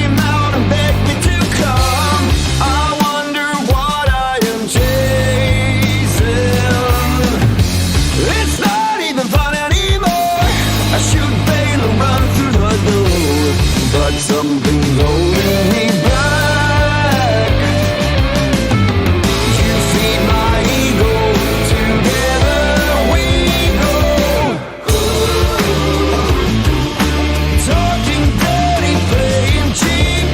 came out and begged me to come. I wonder what I am chasing. It's not even fun anymore. I should bail and run through the door, but something's holding me back. You feed my ego, together we go. Talking dirty, playing cheap,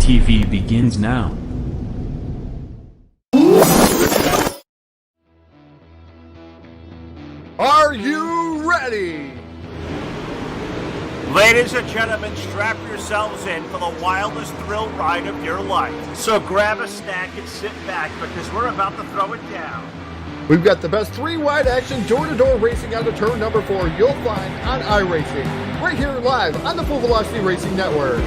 TV begins now. Are you ready? Ladies and gentlemen, strap yourselves in for the wildest thrill ride of your life. So grab a snack and sit back because we're about to throw it down. We've got the best three-wide action door-to-door racing on the turn number 4 you'll find on iRacing, right here live on the Full Velocity Racing Network.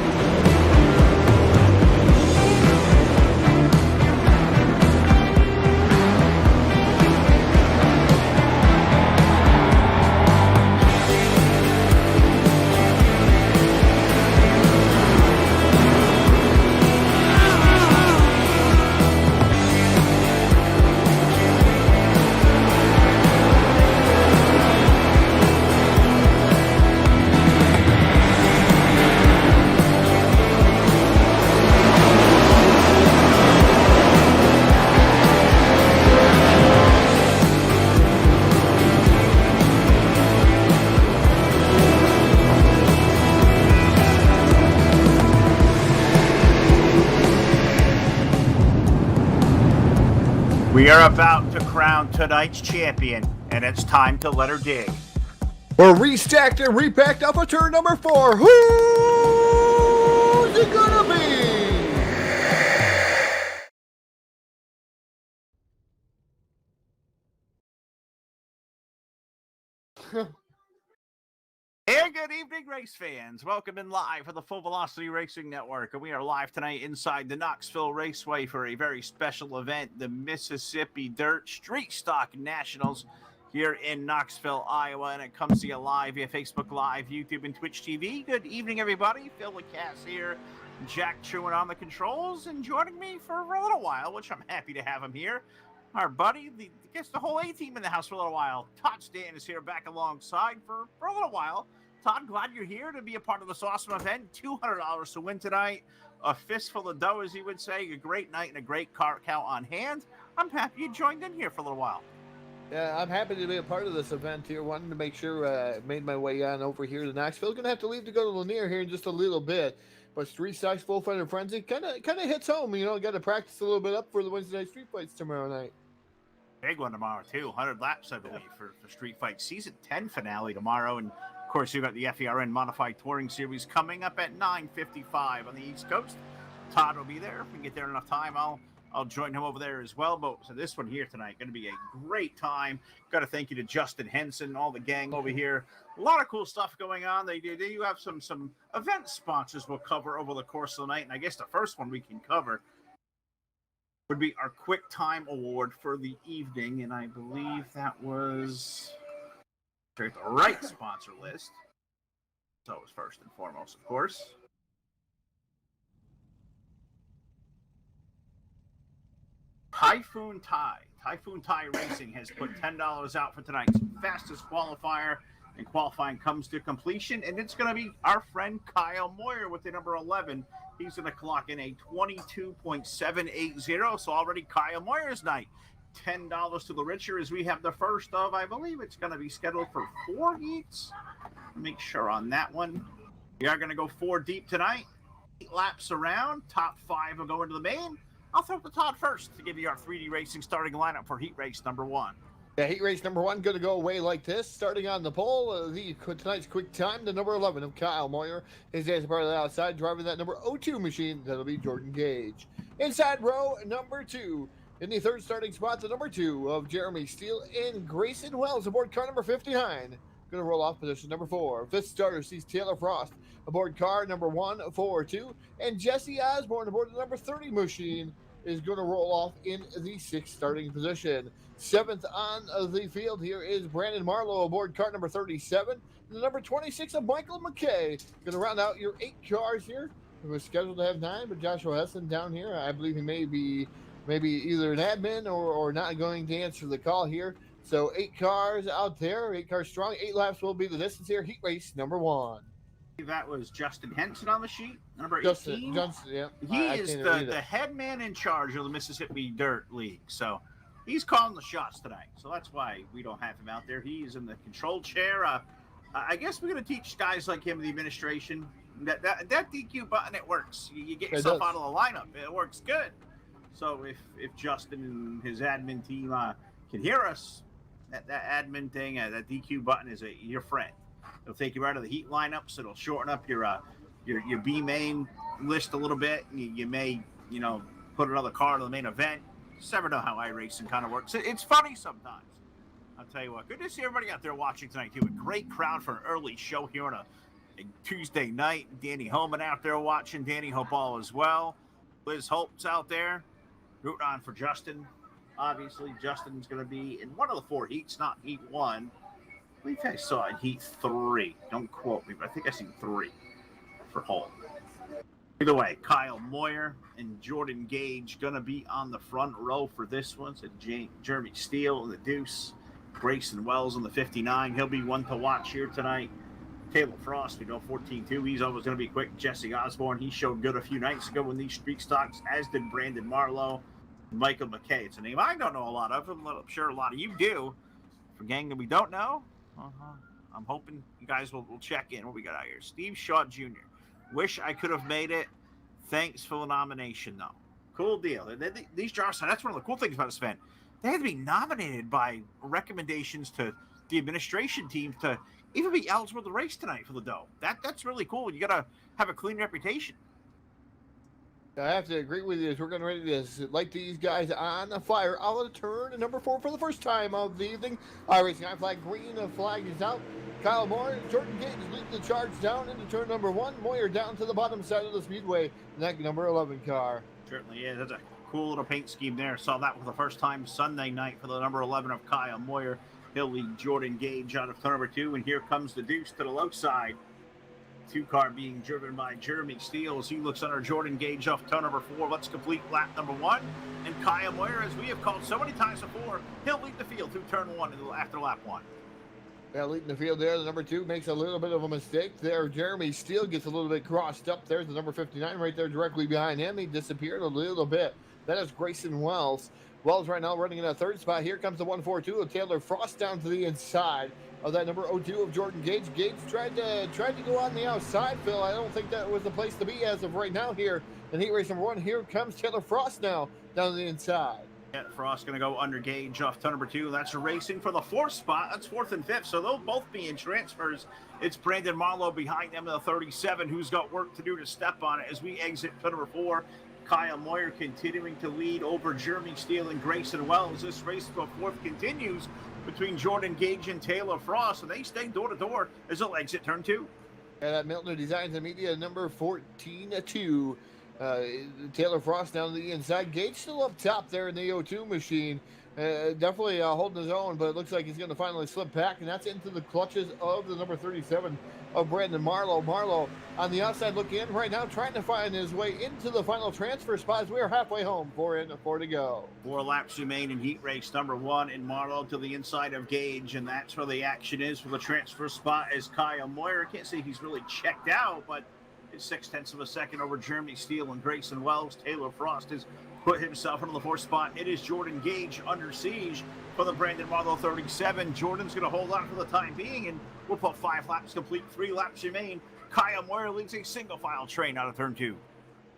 We are about to crown tonight's champion, and it's time to let her dig. We're restacked and repacked off of turn number 4. Who's it gonna be? And good evening, race fans. Welcome in live for the Full Velocity Racing Network. And we are live tonight inside the Knoxville Raceway for a very special event, the Mississippi Dirt Street Stock Nationals here in Knoxville, Iowa. And it comes to you live via Facebook Live, YouTube, and Twitch TV. Good evening, everybody. Phil Lacasse here. Jack chewing on the controls and joining me for a little while, which I'm happy to have him here. Our buddy, I guess the whole A-team in the house for a little while. Todd Stan is here back alongside for a little while. Todd, glad you're here to be a part of this awesome event. $200 to win tonight. A fistful of dough, as you would say. A great night and a great car count on hand. I'm happy you joined in here for a little while. Yeah, I'm happy to be a part of this event here. Wanted to make sure I made my way on over here to Knoxville. Going to have to leave to go to Lanier here in just a little bit. But Street Stocks Full Fighter Frenzy kind of hits home. You know, got to practice a little bit up for the Wednesday night street fights tomorrow night. Big one tomorrow, too. 100 laps, I believe, for Street Fight Season 10 finale tomorrow. And, of course, you've got the FERN Modified Touring Series coming up at 9:55 on the East Coast. Todd will be there. If we can get there enough time, I'll join him over there as well. But so this one here tonight, going to be a great time. Got to thank you to Justin Henson, all the gang over here. A lot of cool stuff going on. They do have some event sponsors we'll cover over the course of the night. And I guess the first one we can cover would be our Quick Time Award for the evening, and I believe that was the right sponsor list. So it was first and foremost, of course. Typhoon Thai. Typhoon Thai Racing has put $10 out for tonight's fastest qualifier, and qualifying comes to completion, and it's going to be our friend Kyle Moyer with the number 11. He's going to clock in a 22.780, so already Kyle Moyer's night. $10 to the richer as we have the first of, I believe it's going to be scheduled for 4 heats. Make sure on that one. We are going to go 4 deep tonight. 8 laps around. Top 5 will go into the main. I'll throw it to Todd first to give you our 3D Racing starting lineup for heat race number 1. Yeah, heat race number 1 going to go away like this. Starting on the pole, tonight's quick time, the number 11 of Kyle Moyer. His as part of the outside, driving that number 02 machine. That'll be Jordan Gage. Inside row number 2. In the third starting spot, the number 2 of Jeremy Steele and Grayson Wells aboard car number 59. Going to roll off position number 4. Fifth starter sees Taylor Frost aboard car number 142. And Jesse Osborne aboard the number 30 machine is going to roll off in the 6th starting position. 7th on the field here is Brandon Marlowe aboard car number 37. The number 26 of Michael McKay. Going to round out your 8 cars here. It was scheduled to have 9, but Joshua Hessen down here, I believe he may be either an admin or not going to answer the call here. So 8 cars out there, 8 cars strong, 8 laps will be the distance here. Heat race number 1. That was Justin Henson on the sheet, number 18. Justin, yeah. He is the head man in charge of the Mississippi Dirt League. So he's calling the shots tonight. So that's why we don't have him out there. He's in the control chair. I guess we're going to teach guys like him, the administration, That DQ button, it works. You get It yourself does. out of the lineup. It works good. So if Justin and his admin team can hear us, that admin thing, that DQ button is your friend. It'll take you out of the heat lineups. It'll shorten up your B main list a little bit. You may put another car to the main event. Just never know how iRacing kind of works. It's funny sometimes. I'll tell you what. Good to see everybody out there watching tonight too. A great crowd for an early show here on a Tuesday night. Danny Holman out there watching. Danny Hope all as well. Liz Holt's out there rooting on for Justin. Obviously, Justin's going to be in one of the 4 heats, not heat 1. I believe I saw in heat 3. Don't quote me, but I think I seen 3 for Holt. Either way, Kyle Moyer and Jordan Gage going to be on the front row for this one. So Jeremy Steele in the deuce. Grayson Wells on the 59. He'll be one to watch here tonight. Taylor Frost, we know 14-2. He's always going to be quick. Jesse Osborne, he showed good a few nights ago in these street stocks, as did Brandon Marlowe. Michael McKay. It's a name I don't know a lot of. I'm sure a lot of you do. For gang that we don't know, I'm hoping you guys will check in. What we got out here? Steve Shaw Jr. Wish I could have made it. Thanks for the nomination, though. Cool deal. These jars, that's one of the cool things about this event. They had to be nominated by recommendations to the administration team to even be eligible to race tonight for the dough. That's really cool. You got to have a clean reputation. I have to agree with you as we're going to ready to light these guys on the fire. Out of turn number 4 for the first time of the evening. IracingIflag green flag is out. Kyle Moore, Jordan Gage leading the charge down into turn number 1. Moyer down to the bottom side of the speedway. That number 11 car. Certainly is. That's a cool little paint scheme there. Saw that for the first time Sunday night for the number 11 of Kyle Moyer. He'll lead Jordan Gage out of turn number 2. And here comes the deuce to the low side. 2-car being driven by Jeremy Steele as he looks under Jordan Gage off turn number 4. Let's complete lap number 1. And Kyle Moyer, as we have called so many times before, he'll lead the field through turn 1 after lap 1. Yeah, leading the field there. The number 2 makes a little bit of a mistake there. Jeremy Steele gets a little bit crossed up. There's the number 59 right there directly behind him. He disappeared a little bit. That is Grayson Wells. Wells right now running in that 3rd spot. Here comes the 142 of Taylor Frost down to the inside of that number 02 of Jordan Gage. Gage tried to go on the outside, Phil. I don't think that was the place to be as of right now here in heat race number 1. Here comes Taylor Frost now down the inside. Yeah, Frost going to go under Gage off turn number 2. That's racing for the 4th spot. That's 4th and 5th, so they'll both be in transfers. It's Brandon Marlowe behind them in the 37 who's got work to do to step on it as we exit turn number 4. Kyle Moyer continuing to lead over Jeremy Steele and Grayson Wells. This race for 4th continues between Jordan Gage and Taylor Frost, and they stay door to door as they'll exit turn 2. And that Miltner Designs and Media number 14-2. Taylor Frost down the inside. Gage still up top there in the O2 machine. Definitely holding his own, but it looks like he's going to finally slip back, and that's into the clutches of the number 37 of Brandon Marlowe. Marlowe on the outside looking in right now, trying to find his way into the final transfer spot as we are halfway home. 4 in, 4 to go. 4 laps remain in heat race number 1, and Marlowe to the inside of Gage, and that's where the action is for the transfer spot as Kyle Moyer. I can't say he's really checked out, but it's 0.6 of a second over Jeremy Steele and Grayson Wells. Taylor Frost has put himself into the 4th spot. It is Jordan Gage under siege for the Brandon Marlowe 37. Jordan's going to hold on for the time being, and we'll put 5 laps complete. 3 laps remain. Kyle Moyer leads a single file train out of turn 2.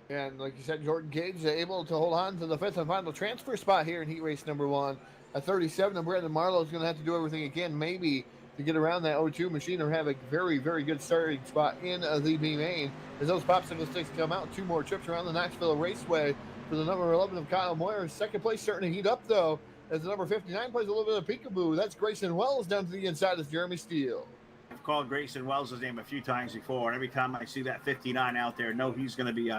And like you said, Jordan Gage is able to hold on to the 5th and final transfer spot here in heat race number 1. At 37, and Brandon Marlowe is going to have to do everything again, maybe to get around that O2 machine or have a very, very good starting spot in the B main. As those popsicle sticks come out, 2 more trips around the Knoxville Raceway for the number 11 of Kyle Moyer. 2nd place starting to heat up, though, as the number 59 plays a little bit of peekaboo. That's Grayson Wells down to the inside as Jeremy Steele. I've called Grayson Wells' name a few times before, and every time I see that 59 out there, know he's going to be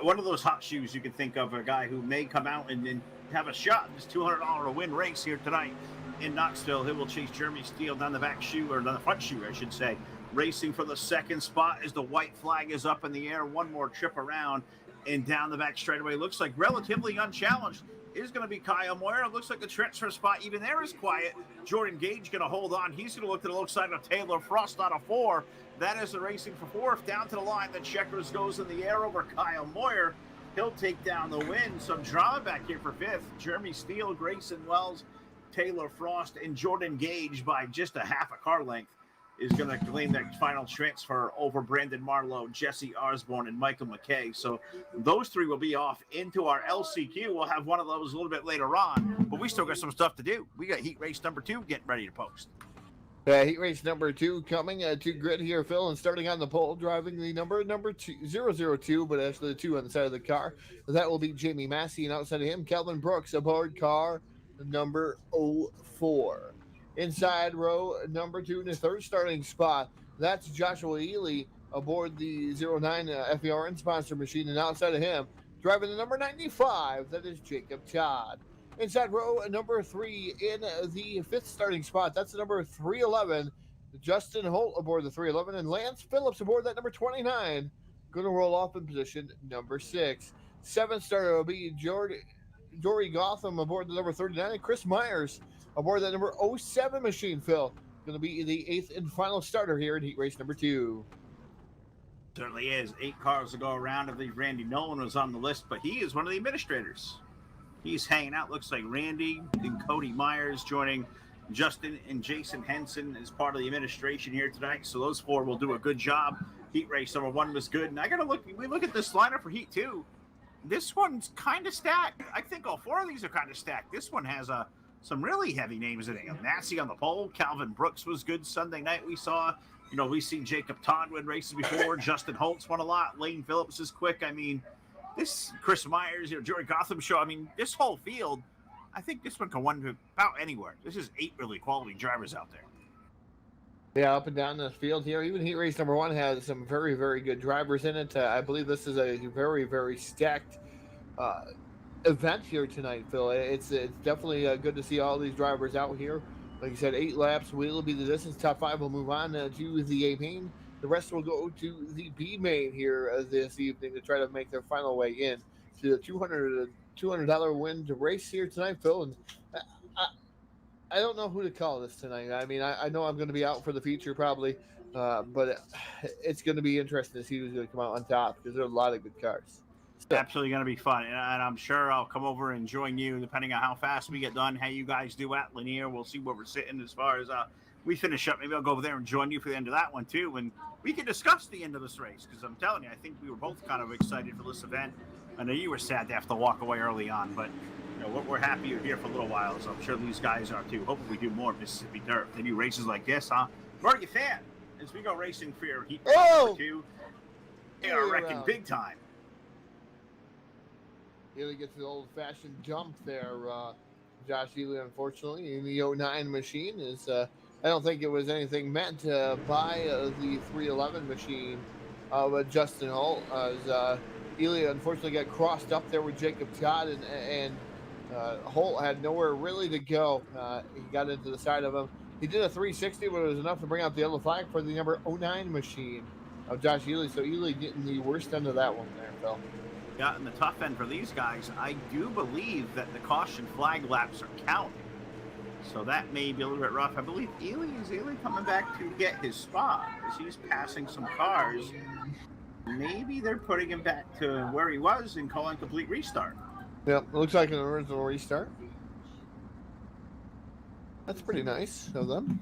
one of those hot shoes you can think of, a guy who may come out and have a shot in this $200 to win race here tonight in Knoxville. He will chase Jeremy Steele down the back shoe, or down the front shoe, I should say. Racing for the 2nd spot as the white flag is up in the air. 1 more trip around and down the back straightaway. Looks like relatively unchallenged is going to be Kyle Moyer. It looks like the transfer spot even there is quiet. Jordan Gage going to hold on. He's going to look to the low side of Taylor Frost out of 4. That is the racing for 4th. Down to the line. The checkers goes in the air over Kyle Moyer. He'll take down the win. Some drama back here for 5th. Jeremy Steele, Grayson Wells, Taylor Frost, and Jordan Gage by just a half a car length. is going to claim their final transfer over Brandon Marlowe, Jesse Osborne, and Michael McKay. So those three will be off into our LCQ. We'll have one of those a little bit later on, but we still got some stuff to do. We got heat race number 2 getting ready to post. Heat race number 2 coming to grid here, Phil, and starting on the pole, driving the number 002, but actually the 2 on the side of the car. That will be Jamie Massey, and outside of him, Calvin Brooks aboard car number 04. Inside row number 2 in the third starting spot, that's Joshua Ely aboard the 09 FERN sponsor machine, and outside of him, driving the number 95, that is Jacob Todd. Inside row number 3 in the 5th starting spot, that's the number 311, Justin Holt aboard the 311, and Lance Phillips aboard that number 29, going to roll off in position number 6. 7th starter will be Jory Gotham aboard the number 39, and Chris Myers aboard that number 07 machine, Phil. Going to be the 8th and final starter here in heat race number 2. Certainly is. 8 cars to go around. I believe Randy Nolan was on the list, but he is one of the administrators. He's hanging out. Looks like Randy and Cody Myers joining Justin and Jason Henson as part of the administration here tonight. So those 4 will do a good job. Heat race number 1 was good. And I got to we look at this lineup for heat 2. This one's kind of stacked. I think all 4 of these are kind of stacked. This one has some really heavy names in it. Massey on the pole. Calvin Brooks was good Sunday night. We saw, we've seen Jacob Todd win races before. Justin Holtz won a lot. Lane Phillips is quick. I mean, this Chris Myers, Jory Gotham show. I mean, this whole field, I think this one can win about anywhere. This is 8 really quality drivers out there. Yeah, up and down the field here. Even heat race number 1 has some very, very good drivers in it. I believe this is a very, very stacked event here tonight, Phil. It's definitely good to see all these drivers out here. Like you said, 8 laps will be the distance. Top 5 will move on to the A main. The rest will go to the B main here this evening to try to make their final way in to the $200 win to race here tonight, Phil. And I don't know who to call this tonight. I mean, I know I'm going to be out for the feature probably, but it's going to be interesting to see who's going to come out on top because there are a lot of good cars. Absolutely going to be fun, and I'm sure I'll come over and join you depending on how fast we get done, how you guys do at Lanier. We'll see where we're sitting as far as we finish up. Maybe I'll go over there and join you for the end of that one too, and we can discuss the end of this race because I'm telling you, I think we were both kind of excited for this event. I know you were sad to have to walk away early on, but we're happy you're here for a little while, so I'm sure these guys are too. Hopefully we do more Mississippi Dirt. They do races like this, huh? Where are you fan? As we go racing for your heat number 2, they are wrecking big time. Ely gets the old-fashioned jump there. Josh Ely, unfortunately, in the 09 machine is. I don't think it was anything meant by the 311 machine of Justin Holt. As Ely unfortunately got crossed up there with Jacob Todd, and Holt had nowhere really to go. He got into the side of him. He did a 360, but it was enough to bring out the yellow flag for the number 09 machine of Josh Ely. So Ely getting the worst end of that one there, Phil. Yeah, and the tough end for these guys, I do believe that the caution flag laps are counting. So that may be a little bit rough. I believe Ely coming back to get his spot as he's passing some cars. Maybe they're putting him back to where he was and calling complete restart. Yep, looks like an original restart. That's pretty nice of them.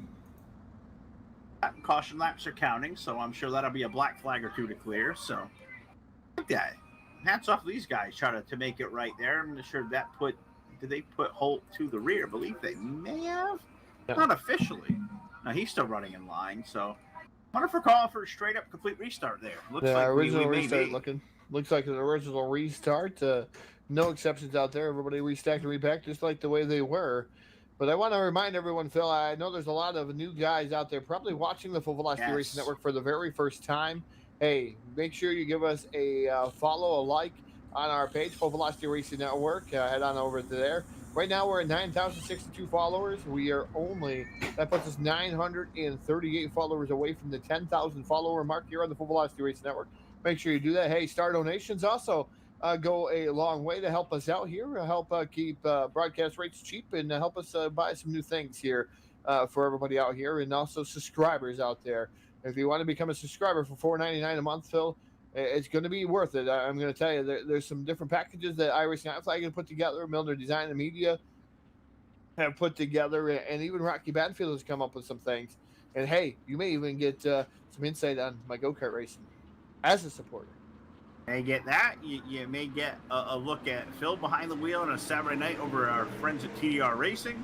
Caution laps are counting, so I'm sure that'll be a black flag or 2 to clear. So, like that. Hats off to these guys trying to make it right there. I'm not sure that did they put Holt to the rear? I believe they may have. Yeah. Not officially. No, he's still running in line. So, wonder if we're calling for a straight up complete restart there. Looks like original we restart looks like an original restart. No exceptions out there. Everybody restacked and repacked just like the way they were. But I want to remind everyone, Phil, I know there's a lot of new guys out there probably watching the Full Velocity Racing Network for the very first time. Hey, make sure you give us a follow, a like on our page, Full Velocity Racing Network. Head on over to there. Right now, we're at 9,062 followers. That puts us 938 followers away from the 10,000 follower mark here on the Full Velocity Racing Network. Make sure you do that. Hey, star donations also go a long way to help us out here, help keep broadcast rates cheap, and help us buy some new things here for everybody out here, and also subscribers out there. If you want to become a subscriber for $4.99 a month, Phil, it's going to be worth it. I'm going to tell you, there's some different packages that IracingIflag has put together, Milner Design and Media have put together, and even Rocky Badfield has come up with some things And hey, you may even get some insight on my go-kart racing as a supporter. May get that. You may get a look at Phil behind the wheel on a Saturday night over our friends at BDR Racing.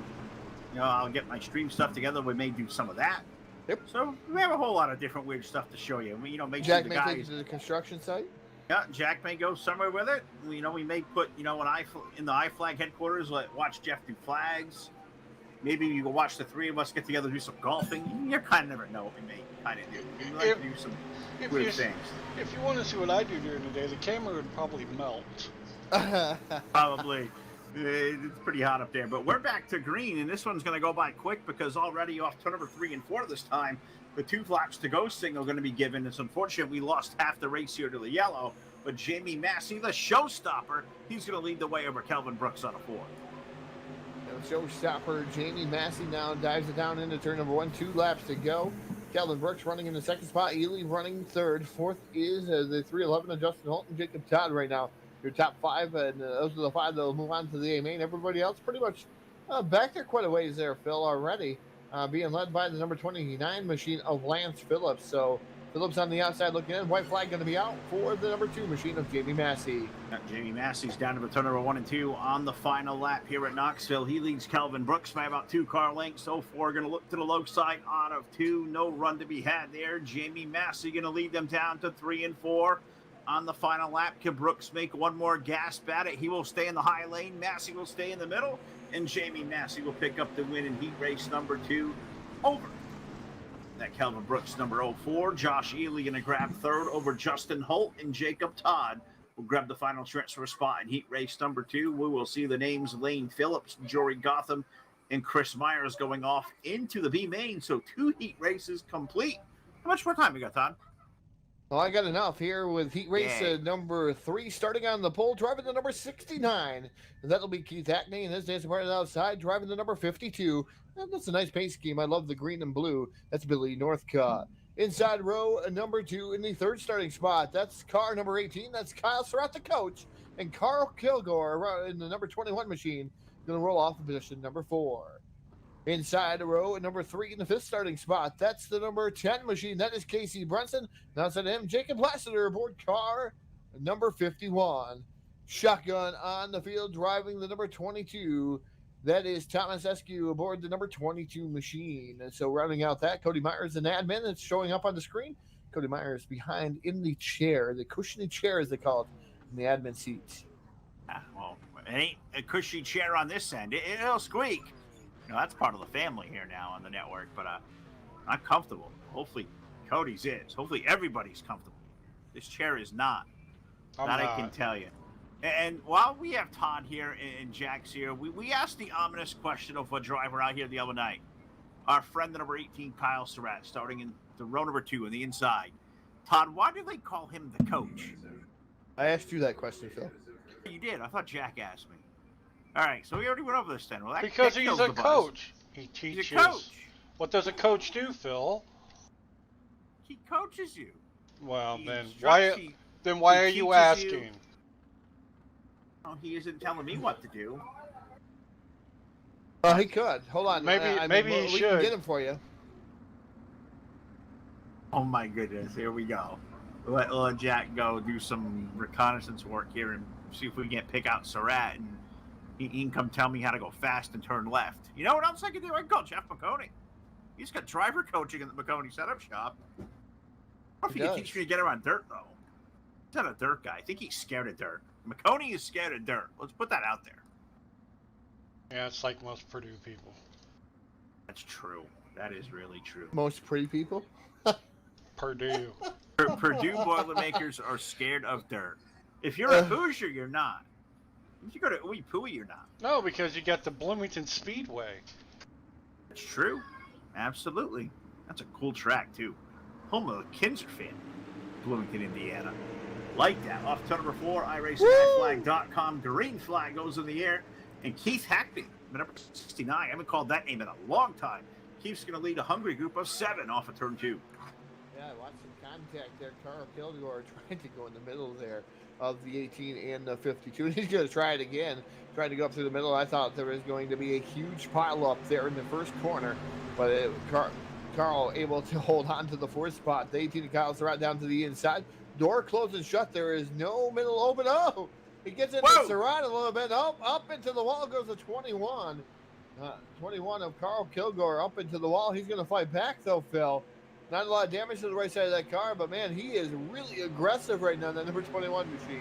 I'll get my stream stuff together. We may do some of that. Yep. So we have a whole lot of different weird stuff to show you. Make Jack sure the may guys. take you to the construction site. Yeah, Jack may go somewhere with it. We may put in the IFlag headquarters. Watch Jeff do flags. Maybe you go watch the three of us get together, do some golfing. You kind of never know what we may kind of do. We like to do some weird things. If you want to see what I do during the day, the camera would probably melt. Probably. It's pretty hot up there. But we're back to green, and this one's going to go by quick because already off turn number 3 and 4 this time, the 2 laps to go signal going to be given. It's unfortunate we lost half the race here to the yellow, but Jamie Massey, the showstopper, he's going to lead the way over Kelvin Brooks on a 4. Showstopper Jamie Massey now dives it down into turn number 1. 2 laps to go. Calvin Brooks running in the second spot. Ely running third. Fourth is the 311 of Justin Holt and Jacob Todd right now. Your top 5, and those are the 5 that will move on to the A main. Everybody else pretty much back there quite a ways there, Phil, already. Being led by the number 29 machine of Lance Phillips. So Phillips on the outside looking in. White flag going to be out for the number 2 machine of Jamie Massey. Jamie Massey's down to the turn number 1 and 2 on the final lap here at Knoxville. He leads Kelvin Brooks by about 2 car lengths. So far, going to look to the low side out of 2. No run to be had there. Jamie Massey going to lead them down to 3 and 4. On the final lap, can Brooks make one more gasp at it? He will stay in the high lane. Massey will stay in the middle. And Jamie Massey will pick up the win in heat race number 2 over that Kelvin Brooks number 04. Josh Ely going to grab third over Justin Holt, and Jacob Todd will grab the final transfer spot in heat race number 2. We will see the names Lane Phillips, Jory Gotham, and Chris Myers going off into the B main. So 2 heat races complete. How much more time we got, Todd? Well, I got enough here with heat race number 3 starting on the pole, driving the number 69. And that'll be Keith Hackney, and his dancing partner outside, driving the number 52. And that's a nice paint scheme. I love the green and blue. That's Billy Northcott. Inside row number 2 in the 3rd starting spot. That's car number 18. That's Kyle Surratt, the coach. And Carl Kilgore in the number 21 machine, going to roll off in position number 4. Inside row number 3 in the 5th starting spot. That's the number 10 machine. That is Casey Brunson. Now outside him, Jacob Lassiter aboard car number 51. Shotgun on the field, driving the number 22. That is Thomas Eskew aboard the number 22 machine. And so rounding out that, Cody Myers, an admin that's showing up on the screen. Cody Myers behind in the chair, the cushiony chair as they call it, in the admin seat. Well, it ain't a cushy chair on this end. It'll squeak. That's part of the family here now on the network, but not comfortable. Hopefully Cody's is. Hopefully everybody's comfortable. This chair is not. I can tell you. And while we have Todd here and Jack's here, we asked the ominous question of a driver out here the other night. Our friend, the number 18, Kyle Surratt, starting in the row number 2 on the inside. Todd, why do they call him the coach? I asked you that question, Phil. You did. I thought Jack asked me. All right, so we already went over this then. Well, because he's a coach. He teaches. He's a coach. What does a coach do, Phil? He coaches you. Well, He then instructs why are he you teaches asking? Oh, he isn't telling me what to do. Well, he could. Hold on. Maybe he we should. can get him for you. Oh my goodness, here we go. Let Jack go do some reconnaissance work here and see if we can't pick out Surratt, and he can come tell me how to go fast and turn left. You know what else I can do? I can call Jeff McConey. He's got driver coaching in the McConey setup shop. I don't know if he can teach me to get around dirt, though. He's not a dirt guy. I think he's scared of dirt. McConey is scared of dirt. Let's put that out there. Yeah, it's like most Purdue people. That's true. That is really true. Most pretty people? Purdue. Purdue Boilermakers are scared of dirt. If you're a Hoosier, you're not. If you go to Ooey Pooey, you're not. No, because you got the Bloomington Speedway. That's true. Absolutely. That's a cool track, too. Home of a Kinzer fan. Bloomington, Indiana. Like that. Off turn number 4, IracingIflag.com. Green flag goes in the air. And Keith Hackney, number 69. I haven't called that name in a long time. Keith's going to lead a hungry group of 7 off of turn 2. Yeah, watch some contact there. Carl Kilgore trying to go in the middle there of the 18 and the 52. He's going to try it again, trying to go up through the middle. I thought there was going to be a huge pile up there in the first corner, but Carl able to hold on to the 4th spot. The 18 of Kyle Surratt down to the inside. Door closed and shut. There is no middle open. Oh, he gets into Surratt a little bit. Up into the wall goes the 21. 21 of Carl Kilgore up into the wall. He's going to fight back, though, Phil. Not a lot of damage to the right side of that car, but, man, he is really aggressive right now, that number 21 machine.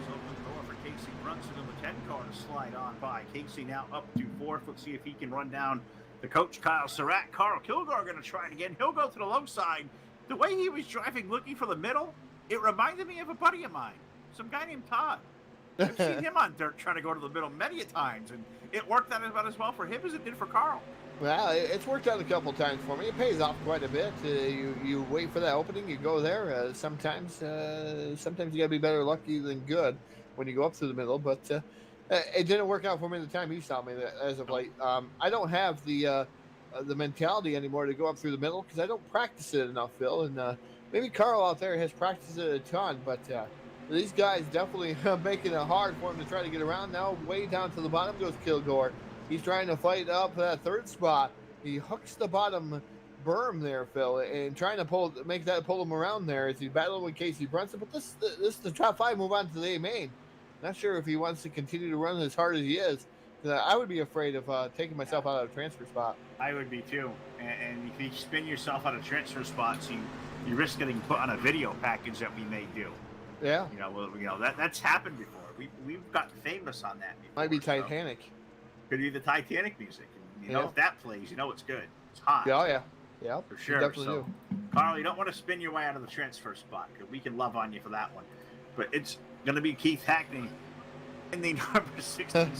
Open the door for Casey Brunson in the 10 car to slide on by. Casey now up to 4th. Let's see if he can run down the coach, Kyle Surratt. Carl Kilgore going to try it again. He'll go to the low side. The way he was driving, looking for the middle, it reminded me of a buddy of mine, some guy named Todd. I've seen him on dirt trying to go to the middle many a times, and it worked out about as well for him as it did for Carl. Well, it's worked out a couple times for me. It pays off quite a bit. You wait for that opening, you go there. Sometimes you gotta be better lucky than good when you go up through the middle. But it didn't work out for me the time he saw me as of late. I don't have the mentality anymore to go up through the middle because I don't practice it enough, Phil. And maybe Carl out there has practiced it a ton, but these guys definitely making it hard for him to try to get around. Now way down to the bottom goes Kilgore. He's trying to fight up that 3rd spot. He hooks the bottom berm there, Phil, and trying to pull him around there as he's battling with Casey Brunson. But this is the top 5 move on to the A main. Not sure if he wants to continue to run as hard as he is. I would be afraid of taking myself out of a transfer spot. I would be too. And if you spin yourself out of transfer spots, you risk getting put on a video package that we may do. Yeah. That's happened before. We've gotten famous on that before. Might be Titanic. So. Could be the Titanic music. And if that plays, it's good. It's hot. Yeah. For sure. Definitely so, Carl, you don't want to spin your way out of the transfer spot because we can love on you for that one. But it's going to be Keith Hackney in the number 67.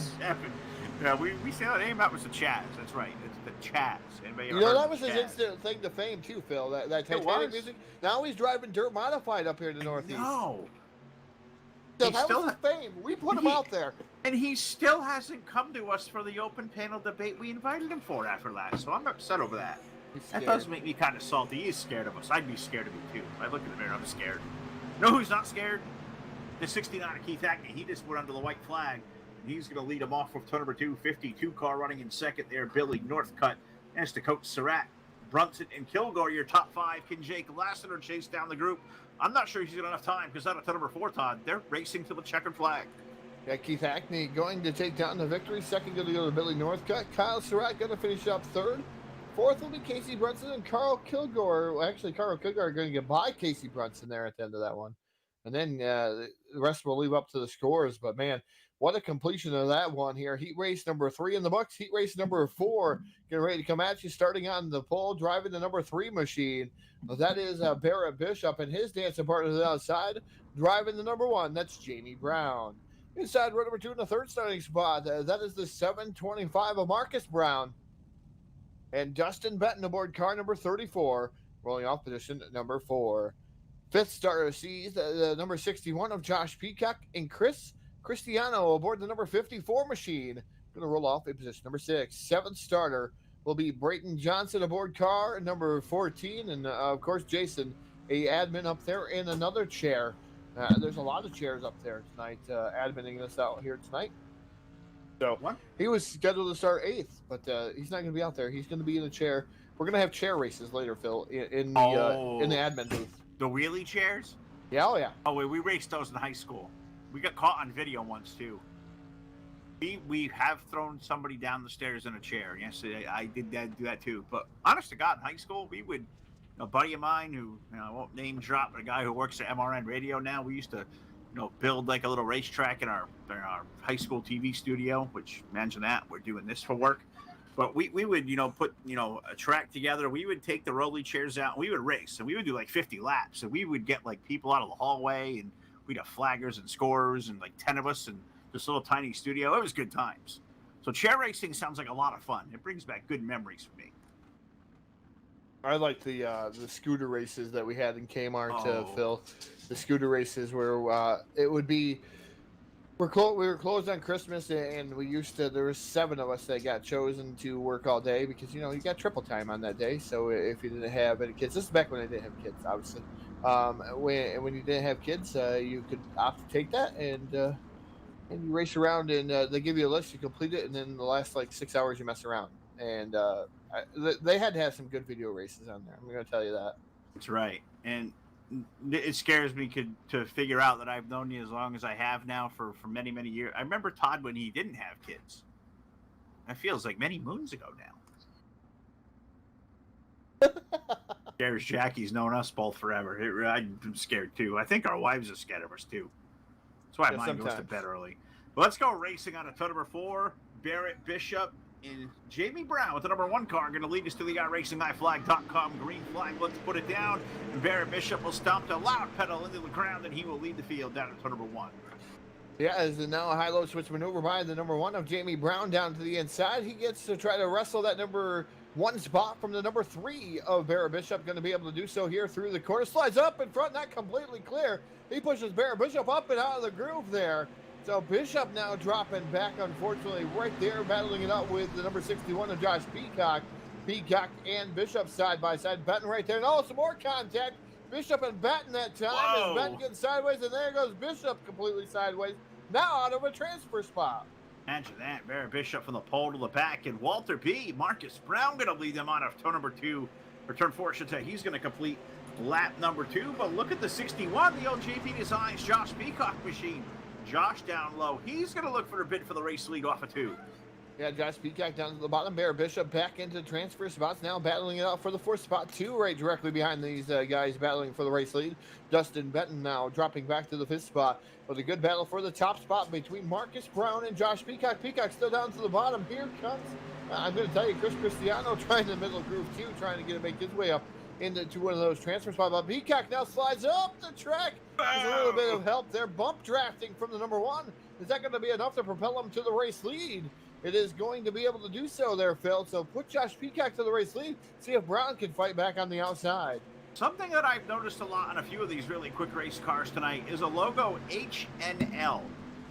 We say that name. That was the Chaz. That's right. It's the Chaz. That was his instant thing to fame too, Phil. That Titanic music. Now he's driving dirt modified up here in the Northeast. No. So that was his fame. We put him out there. And he still hasn't come to us for the open panel debate we invited him for after last. So I'm upset over that. That does make me kind of salty. He is scared of us. I'd be scared of him too. I look in the mirror, I'm scared. You know who's not scared? The 69 of Keith Hackney. He just went under the white flag. And he's going to lead him off with number 252 car running in second there. Billy Northcutt. As to coach Surratt, Brunson, and Kilgore, your top 5. Can Jake Lassiter chase down the group? I'm not sure he's got enough time because out of number 4, Todd, they're racing to the checkered flag. Yeah, Keith Hackney going to take down the victory. Second going to go to Billy Northcutt. Kyle Surratt going to finish up 3rd. 4th will be Casey Brunson and Carl Kilgore. Well, actually, Carl Kilgore are going to get by Casey Brunson there at the end of that one. And then the rest will leave up to the scores. But, man, what a completion of that one here. Heat race number 3 in the books. Heat race number 4 getting ready to come at you. Starting on the pole, driving the number 3 machine. That is Barrett Bishop and his dancing partner to the outside. Driving the number 1. That's Jamie Brown. Inside row number 2 in the 3rd starting spot. That is the 725 of Marcus Brown. And Dustin Benton aboard car number 34. Rolling off position number 4. 5th starter sees the number 61 of Josh Peacock and Chris Cristiano aboard the number 54 machine. Going to roll off in position number 6. 7th starter will be Brayton Johnson aboard car number 14. And, of course, Jason, a admin up there in another chair. There's a lot of chairs up there tonight, adminning us out here tonight. So he was scheduled to start 8th, but he's not going to be out there. He's going to be in a chair. We're going to have chair races later, Phil, in the admin booth. The wheelie chairs? Yeah, oh yeah. Oh, we raced those in high school. We got caught on video once too. We have thrown somebody down the stairs in a chair. Yes, I did do that too. But honest to God, in high school, we would. A buddy of mine who I won't name drop, but a guy who works at MRN Radio now. We used to, build like a little racetrack in our high school TV studio. Which imagine that we're doing this for work. But we would put a track together. We would take the rolly chairs out and we would race and we would do like 50 laps. And we would get like people out of the hallway and we'd have flaggers and scorers and like 10 of us in this little tiny studio. It was good times. So chair racing sounds like a lot of fun. It brings back good memories for me. I like the scooter races that we had in Kmart, Phil. The scooter races where it would be we were closed on Christmas, and there was 7 of us that got chosen to work all day because you got triple time on that day. So if you didn't have any kids, this is back when I didn't have kids, obviously. When you didn't have kids, you could opt to take that and you race around, and they give you a list, you complete it, and then the last like 6 hours you mess around. and they had to have some good video races on there. I'm going to tell you that. That's right. And it scares me to figure out that I've known you as long as I have now for many, many years. I remember Todd when he didn't have kids. That feels like many moons ago now. Scares Jackie's known us both forever. I'm scared too. I think our wives are scared of us too. That's why mine goes to bed early. Let's go racing on a ton number 4. Barrett Bishop and Jamie Brown with the number 1 car going to lead us to the IracingIflag.com green flag. Let's put it down. And Barrett Bishop will stomp the loud pedal into the ground, and he will lead the field down to number 1. Yeah, as now a high-low switch maneuver by the number 1 of Jamie Brown down to the inside. He gets to try to wrestle that number 1 spot from the number 3 of Barrett Bishop. Going to be able to do so here through the corner. Slides up in front, not completely clear. He pushes Barrett Bishop up and out of the groove there. So Bishop now dropping back, unfortunately, right there, battling it out with the number 61 of Josh Peacock. Peacock and Bishop side by side, Benton right there. And oh, some more contact. Bishop and Benton that time. Whoa. As Benton getting sideways, and there goes Bishop completely sideways. Now out of a transfer spot. Imagine that. Barrett Bishop from the pole to the back, and Walter B. Marcus Brown going to lead them on of turn number 2, or turn 4, I should say. He's going to complete lap number 2. But look at the 61, the old JP Designs Josh Peacock machine. Josh down low. He's going to look for a bid for the race lead off of 2. Yeah, Josh Peacock down to the bottom. Barrett Bishop back into transfer spots, now battling it out for the 4th spot. 2 right directly behind these guys battling for the race lead. Dustin Benton now dropping back to the 5th spot. But a good battle for the top spot between Marcus Brown and Josh Peacock. Peacock still down to the bottom. Here comes, I'm going to tell you, Chris Cristiano trying the middle groove too, trying to make his way up into one of those transfer spots. But Peacock now slides up the track. There's a little bit of help there. Bump drafting from the number 1. Is that going to be enough to propel him to the race lead? It is going to be able to do so there, Phil. So put Josh Peacock to the race lead. See if Brown can fight back on the outside. Something that I've noticed a lot on a few of these really quick race cars tonight is a logo HNL.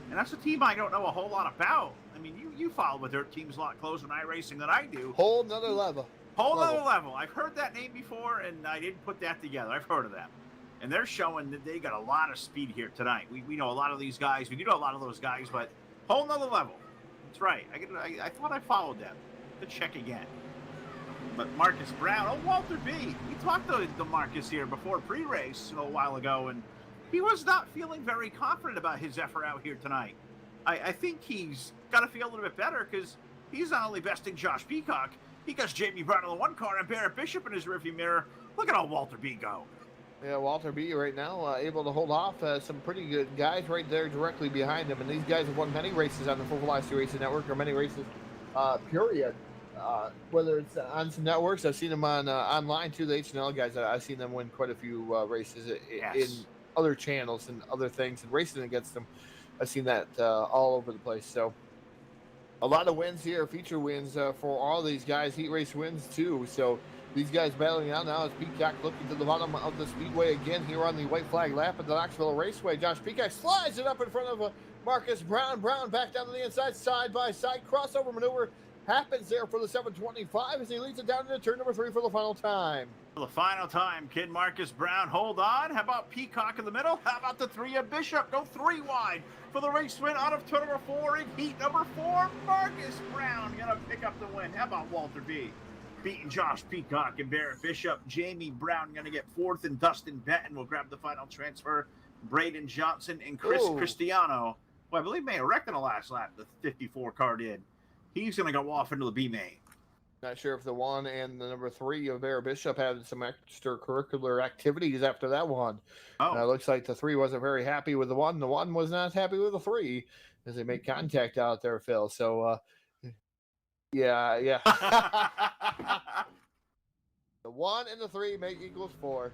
And that's a team I don't know a whole lot about. I mean, you follow with their teams a lot closer in iRacing than I do. Whole nother level. Whole nother level. I've heard that name before, and I didn't put that together. I've heard of them. And they're showing that they got a lot of speed here tonight. We know a lot of these guys. We do know a lot of those guys, but whole nother level. That's right. I thought I followed them. To check again. But Marcus Brown, oh, Walter B. We talked to Marcus here before pre-race a little while ago, and he was not feeling very confident about his effort out here tonight. I think he's got to feel a little bit better because he's not only besting Josh Peacock, he got Jamie Brown on the 1 car and Barrett Bishop in his rearview mirror. Look at how Walter B. go. Yeah, Walter B. right now able to hold off some pretty good guys right there directly behind him. And these guys have won many races on the Full Velocity Racing Network, or many races, period. Whether it's on some networks, I've seen them on online too. The H&L guys, I've seen them win quite a few races in other channels and other things, and racing against them. I've seen that all over the place. So a lot of wins here, feature wins for all these guys, heat race wins too. So these guys battling out now as Peacock looking to the bottom of the speedway again here on the white flag lap at the Knoxville Raceway. Josh Peacock slides it up in front of Marcus Brown. Brown back down to the inside, side by side crossover maneuver happens there for the 725 as he leads it down into turn number 3 for the final time. For the final time, kid Marcus Brown, hold on. How about Peacock in the middle? How about the 3 of Bishop? Go 3 wide for the race win out of turn number 4 in heat number 4. Marcus Brown gonna pick up the win. How about Walter B. beating Josh Peacock and Barrett Bishop? Jamie Brown gonna get 4th, and Dustin Benton will grab the final transfer. Braden Johnson and Chris Cristiano, well, I believe may have wrecked in the last lap, the 54 car did. He's going to go off into the B main. Not sure if the 1 and the number 3 of Barrett Bishop had some extracurricular activities after that one. Oh. It looks like the 3 wasn't very happy with the 1. The 1 was not happy with the 3 as they make contact out there, Phil. So, yeah. The 1 and the 3 make equals 4.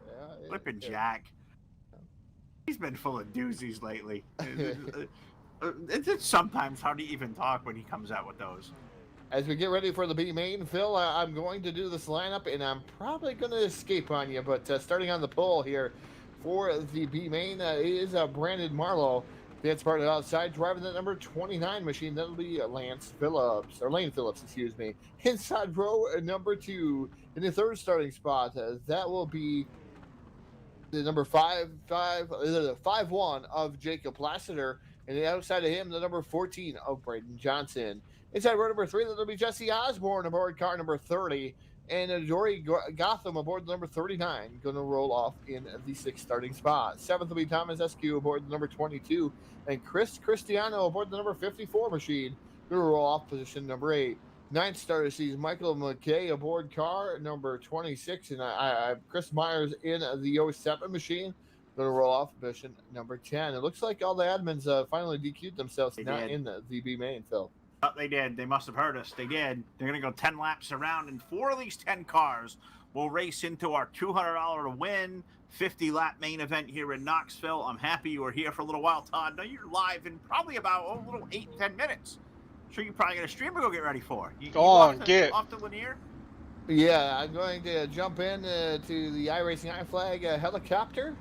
Yeah, Flippin' Jack. He's been full of doozies lately. It's sometimes hard to even talk when he comes out with those. As we get ready for the B main, Phil, I'm going to do this lineup, and I'm probably going to escape on you. But starting on the pole here for the B main is Brandon Marlowe. That's part of outside, driving the number 29 machine. That'll be Lane Phillips, excuse me. Inside row number 2 in the 3rd starting spot. That will be the number 5-1 of Jacob Lassiter. And outside of him, the number 14 of Braden Johnson. Inside row number 3, that'll be Jesse Osborne aboard car number 30. And Jory Gotham aboard number 39, going to roll off in the 6th starting spot. 7th will be Thomas Eskew aboard the number 22, and Chris Cristiano aboard the number 54 machine, going to roll off position number 8. 9th starter sees Michael McKay aboard car number 26, and I Chris Myers in the 07 machine, going to roll off position number 10. It looks like all the admins finally DQ'd themselves, not in the B main, Phil. Oh, they did. They must have heard us. They did. They're going to go 10 laps around, and 4 of these 10 cars will race into our $200 to win 50-lap main event here in Knoxville. I'm happy you were here for a little while, Todd. Now you're live in probably about a little 8-10 minutes. I'm sure you probably got a stream to go get ready for. You off to Lanier? Yeah, I'm going to jump in to the IracingIflag helicopter.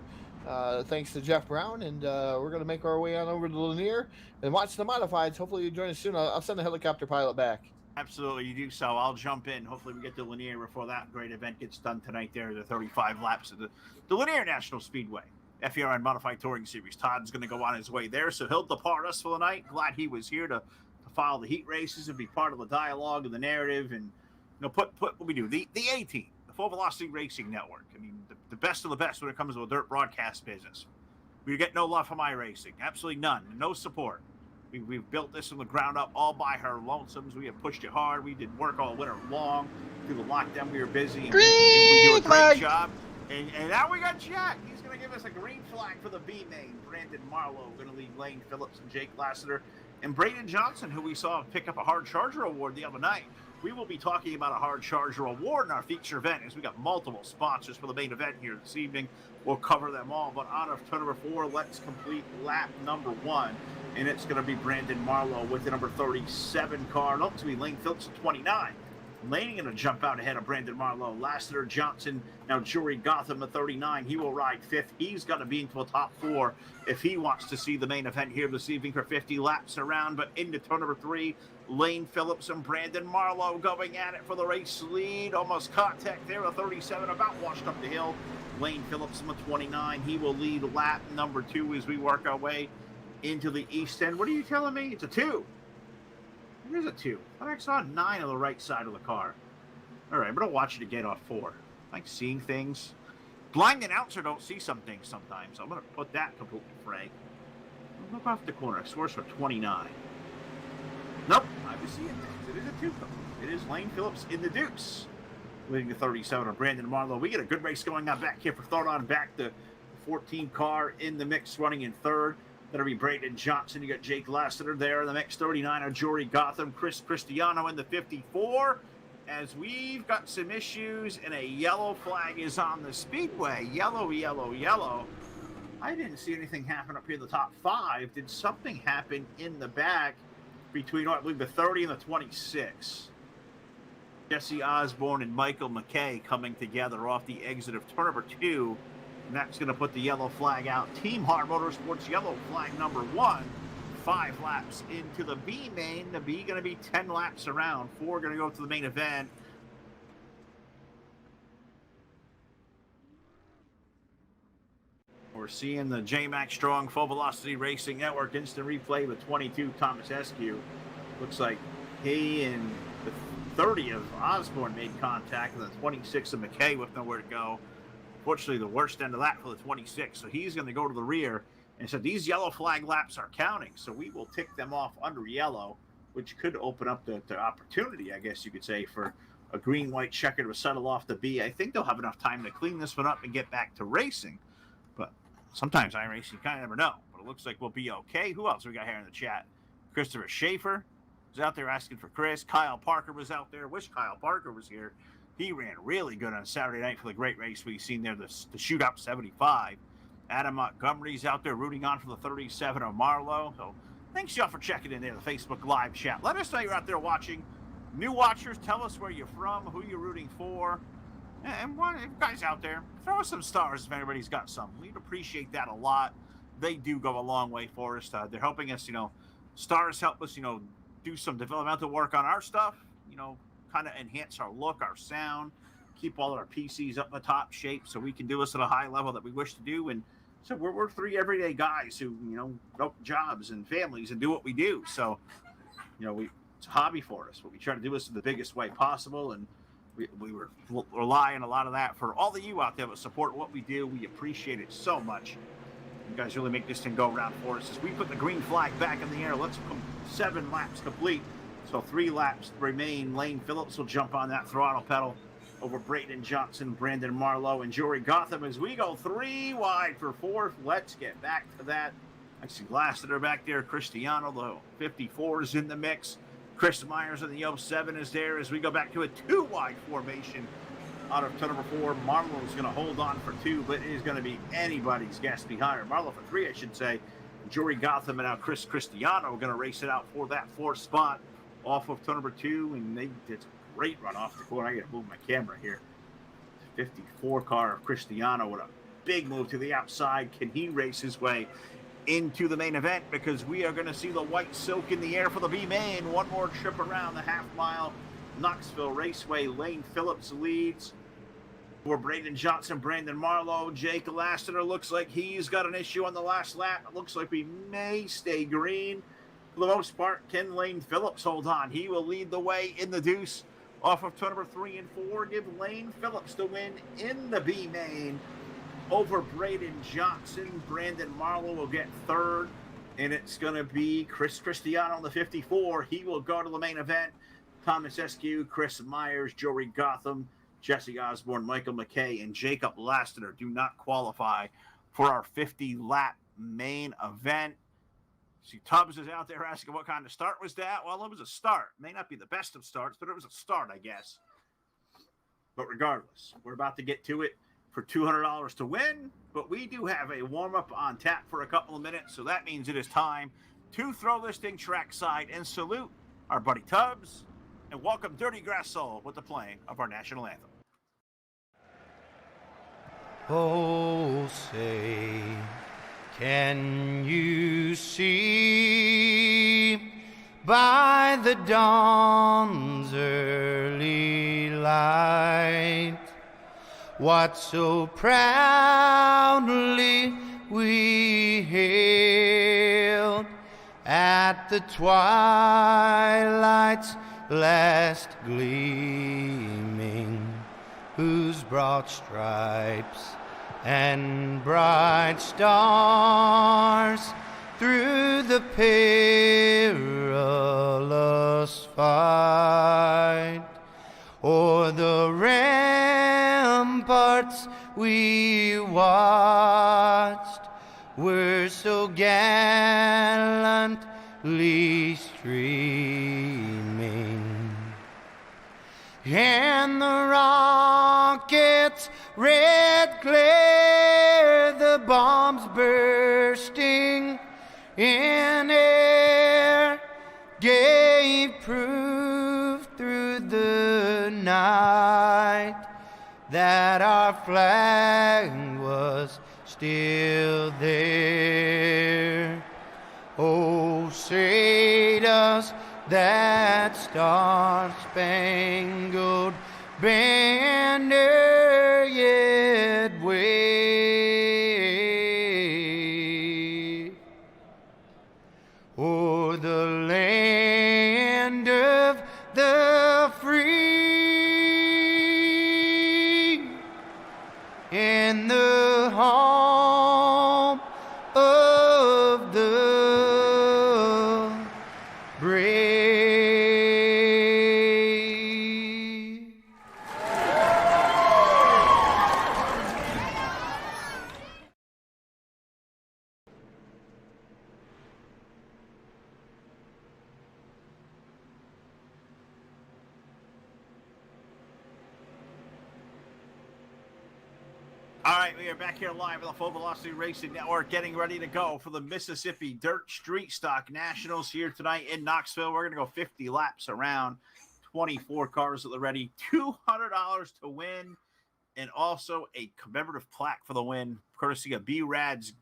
Thanks to Jeff Brown, and we're going to make our way on over to Lanier and watch the modifieds. Hopefully you join us soon. I'll send the helicopter pilot back. Absolutely, you do so. I'll jump in. Hopefully we get to Lanier before that great event gets done tonight there, the 35 laps of the Lanier National Speedway. FERN Modified Touring Series. Todd's going to go on his way there, so he'll depart us for the night. Glad he was here to follow the heat races and be part of the dialogue and the narrative and put what we do. The A-Team, the Full Velocity Racing Network. I mean, the best of the best when it comes to a dirt broadcast business. We get no love from iRacing. Absolutely none. No support. We've built this from the ground up all by her lonesomes. We have pushed it hard. We did work all winter long. Through the lockdown, we were busy. And we do a great job. And now we got Jack. He's going to give us a green flag for the B main. Brandon Marlowe going to lead Lane Phillips and Jake Lassiter. And Braden Johnson, who we saw pick up a Hard Charger Award the other night. We will be talking about a Hard Charger Award in our feature event, as we got multiple sponsors for the main event here this evening. We'll cover them all. But on of turn number 4, let's complete lap number 1. And it's going to be Brandon Marlowe with the number 37 car. And up to be Lane Phillips at 29. Lane going to jump out ahead of Brandon Marlowe. Lassiter, Johnson, now Jory Gotham at 39. He will ride 5th. He's got to be into a top 4 if he wants to see the main event here this evening for 50 laps around. But into turn number 3, Lane Phillips and Brandon Marlowe going at it for the race lead. Almost contact there, a 37, about washed up the hill. Lane Phillips on the 29. He will lead lap number 2 as we work our way into the east end. What are you telling me? It's a 2. It is a 2. I saw a 9 on the right side of the car. All right, I'm going to watch it again off 4. I like seeing things. Blind announcer don't see some things sometimes. I'm going to put that completely frank. Look off the corner. Swarts for 29. Nope, I was seeing things. It is a 2. It is Lane Phillips in the deuce. Leading to 37 on Brandon Marlowe. We get a good race going on back here for third on back. The 14 car in the mix running in 3rd. That'll be Braden Johnson. You got Jake Lassiter there in the mix. 39 are Jory Gotham. Chris Cristiano in the 54. As we've got some issues and a yellow flag is on the speedway. Yellow, yellow, yellow. I didn't see anything happen up here in the top 5. Did something happen in the back between, I believe, the 30 and the 26? Jesse Osborne and Michael McKay coming together off the exit of turn number 2. And that's going to put the yellow flag out. Team Hard Motorsports yellow flag number 1. 5 laps into the B main. The B going to be 10 laps around. 4 going to go to the main event. We're seeing the J-Max Strong Full Velocity Racing Network instant replay with 22 Thomas Eskew. Looks like he and the 30 of Osborne made contact, and the 26 of McKay with nowhere to go. Fortunately, the worst end of that for the 26, so he's going to go to the rear. And so these yellow flag laps are counting, so we will tick them off under yellow, which could open up the opportunity, I guess you could say, for a green-white checker to settle off the B. I think they'll have enough time to clean this one up and get back to racing. But sometimes iRacing, you kind of never know. But it looks like we'll be okay. Who else we got here in the chat? Christopher Schaefer was out there asking for Chris. Kyle Parker was out there. Wish Kyle Parker was here. He ran really good on Saturday night for the great race we've seen there, the Shootout 75. Adam Montgomery's out there rooting on for the 37 of Marlowe. So thanks, y'all, for checking in there, the Facebook Live chat. Let us know you're out there watching. New watchers, tell us where you're from, who you're rooting for. And one guys out there, throw us some stars if anybody's got some. We'd appreciate that a lot. They do go a long way for us. They're helping us, stars help us, do some developmental work on our stuff, kind of enhance our look, our sound, keep all our PCs up in the top shape so we can do this at a high level that we wish to do. And so we're 3 everyday guys who, go jobs and families and do what we do. So, we It's a hobby for us. What we try to do is the biggest way possible, and we were relying a lot of that for all of you out there that support what we do. We appreciate it so much. You guys really make this thing go around for us. As we put the green flag back in the air, let's come 7 laps complete. So 3 laps remain. Lane Phillips will jump on that throttle pedal over Braden Johnson, Brandon Marlowe, and Jory Gotham as we go 3 wide for 4th. Let's get back to that. I see Lassiter back there. Cristiano, the 54 is in the mix. Chris Myers in the 07 is there as we go back to a 2 wide formation. Out of turn number 4, Marlowe is going to hold on for 2, but it is going to be anybody's guess behind her. Marlowe for 3, I should say. Jory Gotham and now Chris Cristiano are going to race it out for that 4th spot off of turn number 2, and they did a great run off the corner. I got to move my camera here. 54 car of Cristiano with a big move to the outside. Can he race his way into the main event? Because we are going to see the white silk in the air for the B main. One more trip around the half-mile Knoxville Raceway. Lane Phillips leads for Braden Johnson, Brandon Marlowe. Jake Lassiter looks like he's got an issue on the last lap. It looks like we may stay green. For the most part, can Lane Phillips hold on? He will lead the way in the deuce off of turn number 3 and 4. Give Lane Phillips the win in the B main over Braden Johnson. Brandon Marlowe will get 3rd, and it's going to be Chris Cristiano on the 54. He will go to the main event. Thomas Eskew, Chris Myers, Jory Gotham, Jesse Osborne, Michael McKay, and Jacob Lassiter do not qualify for our 50-lap main event. See, Tubbs is out there asking what kind of start was that. Well, it was a start. May not be the best of starts, but it was a start, I guess. But regardless, we're about to get to it for $200 to win, but we do have a warm-up on tap for a couple of minutes, so that means it is time to throw this thing trackside and salute our buddy Tubbs and welcome Dirty Grass Soul with the playing of our national anthem. Oh, say, can you see by the dawn's early light what so proudly we hailed at the twilight's last gleaming, whose broad stripes and bright stars through the perilous fight o'er the ramparts we watched were so gallantly streaming, and the rockets' red glare, the bombs bursting in air, gave proof through the night that our flag was still there. Oh, say does that star-spangled banner yet wave o'er the land of the free and the home of the brave? All right, we are back here live on the Full Velocity Racing Network, getting ready to go for the Mississippi Dirt Street Stock Nationals here tonight in Knoxville. We're going to go 50 laps around, 24 cars at the ready, $200 to win, and also a commemorative plaque for the win, courtesy of B-Rad's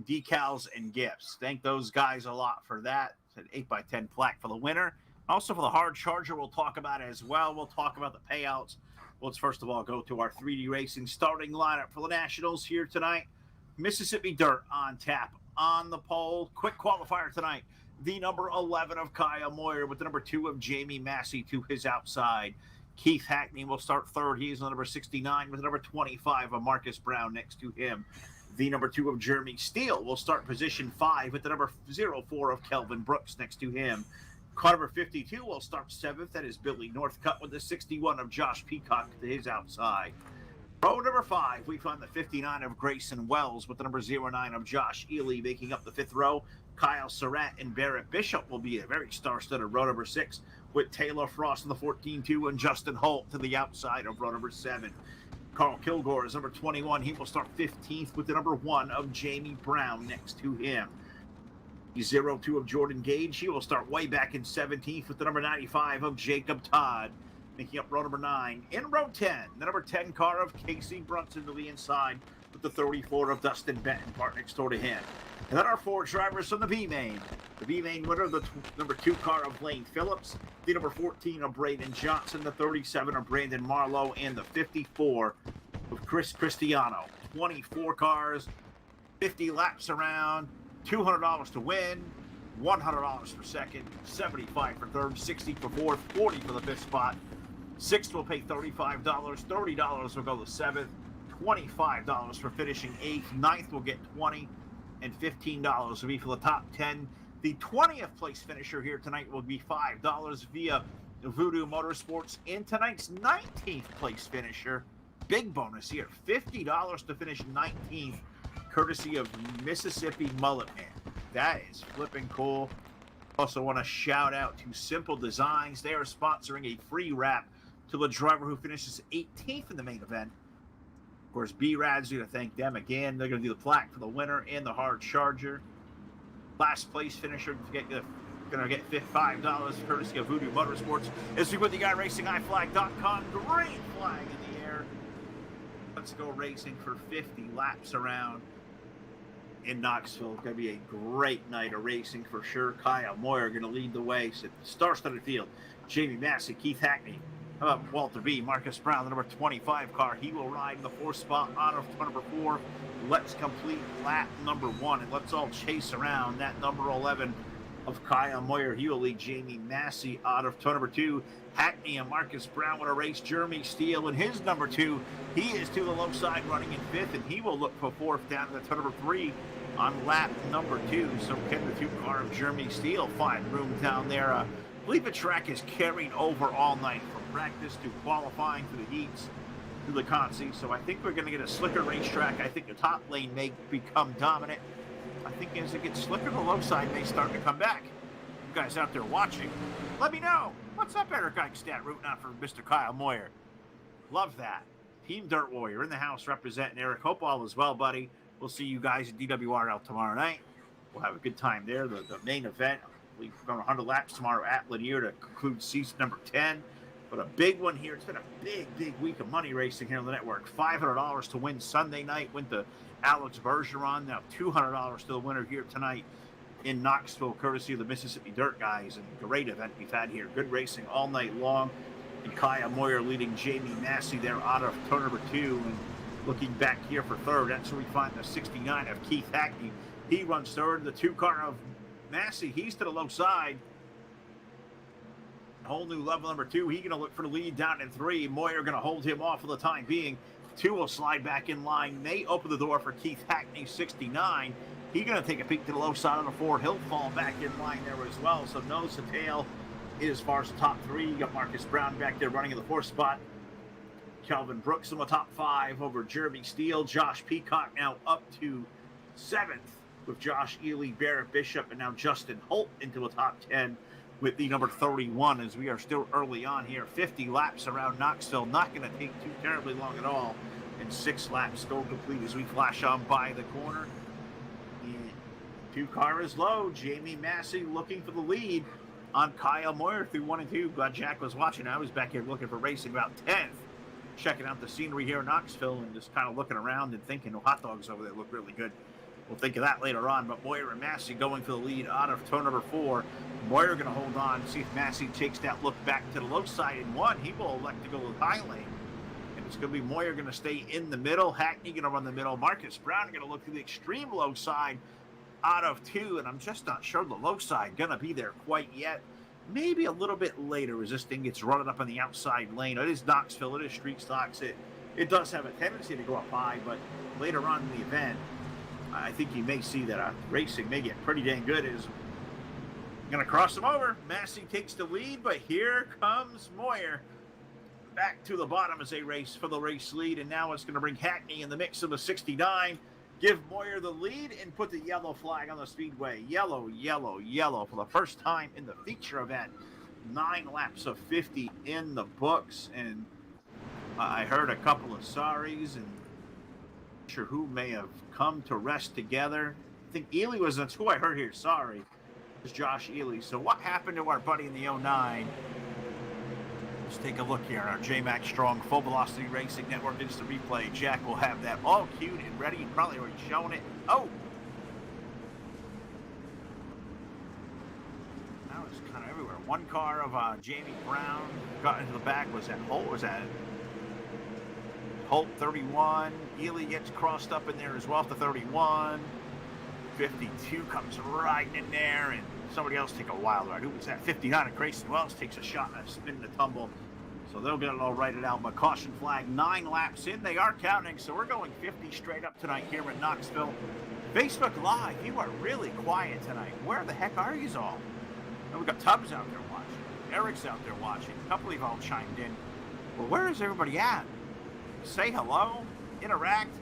decals and gifts. Thank those guys a lot for that. It's an 8x10 plaque for the winner. Also for the hard charger, we'll talk about it as well. We'll talk about the payouts. Let's first of all go to our 3D Racing starting lineup for the Nationals here tonight. Mississippi Dirt on tap, on the pole. Quick qualifier tonight. the number 11 of Kyle Moyer with the number 2 of Jamie Massey to his outside. Keith Hackney will start third. He's the number 69 with the number 25 of Marcus Brown next to him. The number 2 of Jeremy Steele will start position 5 with the number 04 of Kelvin Brooks next to him. Car number 52 will start 7th. That is Billy Northcutt with the 61 of Josh Peacock to his outside. Row number 5, we find the 59 of Grayson Wells with the number 09 of Josh Ely making up the 5th row. Kyle Surratt and Barrett Bishop will be a very star-studded row number 6 with Taylor Frost in the 14-2 and Justin Holt to the outside of row number 7. Carl Kilgore is number 21. He will start 15th with the number 1 of Jamie Brown next to him. The 02 of Jordan Gage. He will start way back in 17th with the number 95 of Jacob Todd, making up row number 9. In row 10, the number 10 car of Casey Brunson to the inside with the 34 of Dustin Benton, part next door to him. And then our 4 drivers from the B-Main. The B-Main winner, the number 2 car of Lane Phillips, the number 14 of Braden Johnson, the 37 of Brandon Marlowe, and the 54 of Chris Cristiano. 24 cars, 50 laps around, $200 to win, $100 for second, $75 for third, $60 for fourth, $40 for the 5th spot. 6th will pay $35, $30 will go to 7th, $25 for finishing 8th, 9th will get $20, and $15 will be for the top 10. The 20th place finisher here tonight will be $5 via Voodoo Motorsports. And tonight's 19th place finisher, big bonus here, $50 to finish 19th, courtesy of Mississippi Mullet Man. That is flipping cool. Also want to shout out to Simple Designs. They are sponsoring a free wrap to the driver who finishes 18th in the main event. Of course, B-Rad's going to thank them again. They're going to do the plaque for the winner and the hard charger. Last place finisher going to get $5 courtesy of Voodoo Motorsports. As we put the IracingIflag.com green flag in the air. Let's go racing for 50 laps around in Knoxville. It's going to be a great night of racing for sure. Kyle Moyer going to lead the way. So star-studded field. Jamie Massey, Keith Hackney. How about Walter B. Marcus Brown, the number 25 car. He will ride in the 4th spot out of number 4. Let's complete lap number 1, and let's all chase around that number 11 of Kyle Moyer. He will lead Jamie Massey out of turn number 2. Hackney and Marcus Brown will race Jeremy Steele in his number 2. He is to the low side running in 5th, and he will look for 4th down to the turn number 3 on lap number 2. So can the 2 car of Jeremy Steele find room down there? I believe the track is carried over all night from practice to qualifying to the heats to the consi. So I think we're going to get a slicker racetrack. I think the top lane may become dominant. I think as it gets slicker, the low side may start to come back. You guys out there watching, let me know. What's up, Eric Eichstadt, rooting out for Mr. Kyle Moyer? Love that. Team Dirt Warrior in the house representing Eric. Hope all is well, buddy. We'll see you guys at DWRL tomorrow night. We'll have a good time there. The main event, we've gone 100 laps tomorrow at Lanier to conclude season number 10. But a big one here. It's been a big week of money racing here on the network. $500 to win Sunday night. Went to Alex Bergeron. Now $200 to the winner here tonight in Knoxville, courtesy of the Mississippi Dirt guys. And great event we've had here. Good racing all night long. And Kyle Moyer leading Jamie Massey there out of turn number 2. And looking back here for third, that's where we find the 69 of Keith Hackney. He runs third. The 2 car of Massey, he's to the low side. Whole new level number 2. He's going to look for the lead down in 3. Moyer going to hold him off for the time being. 2 will slide back in line. They open the door for Keith Hackney, 69. He's going to take a peek to the low side of the 4. He'll fall back in line there as well. So nose to tail is as far as the top 3. You got Marcus Brown back there running in the 4th spot. Kelvin Brooks in the top 5 over Jeremy Steele. Josh Peacock now up to 7th with Josh Ely, Barrett Bishop, and now Justin Holt into the top 10. With the number 31, as we are still early on here. 50 laps around Knoxville, not going to take too terribly long at all. And 6 laps go complete as we flash on by the corner. And 2 car is low. Jamie Massey looking for the lead on Kyle Moyer through 1 and 2. Glad Jack was watching. I was back here looking for racing about 10th. Checking out the scenery here in Knoxville and just kind of looking around and thinking, hot dogs over there look really good. We'll think of that later on, but Moyer and Massey going for the lead out of turn number 4. Moyer going to hold on, see if Massey takes that look back to the low side in 1. He will elect to go to the high lane. And it's going to be Moyer going to stay in the middle. Hackney going to run the middle. Marcus Brown going to look to the extreme low side out of 2, and I'm just not sure the low side going to be there quite yet. Maybe a little bit later as this thing gets running up on the outside lane. It is Knoxville. It is street stocks. It does have a tendency to go up high, but later on in the event, I think you may see that racing may get pretty dang good. Is going to cross him over. Massey takes the lead, but here comes Moyer back to the bottom as they race for the race lead, and now it's going to bring Hackney in the mix of the 69. Give Moyer the lead and put the yellow flag on the speedway. Yellow, yellow, yellow for the first time in the feature event. 9 laps of 50 in the books, and I heard a couple of sorries, and I'm not sure who may have come to rest together. I think Ely was, that's who I heard here, sorry. It was Josh Ely. So what happened to our buddy in the 09? Let's take a look here on our J-Max Strong Full Velocity Racing Network Instant Replay. Jack will have that all queued and ready. You've probably already shown it. Oh! Now it's kind of everywhere. One car of Jamie Brown got into the back. Was that Holt? Was that Holt 31? Ely gets crossed up in there as well to 31. 52 comes right in there, and somebody else take a wild ride. Who was that? 59 of Grayson Wells takes a shot and a spin and a tumble. So they'll get it all righted out. But caution flag, 9 laps in. They are counting, so we're going 50 straight up tonight here in Knoxville. Facebook Live, you are really quiet tonight. Where the heck are you all? And we've got Tubbs out there watching. Eric's out there watching. A couple of you all chimed in. Well, where is everybody at? Say hello, interact.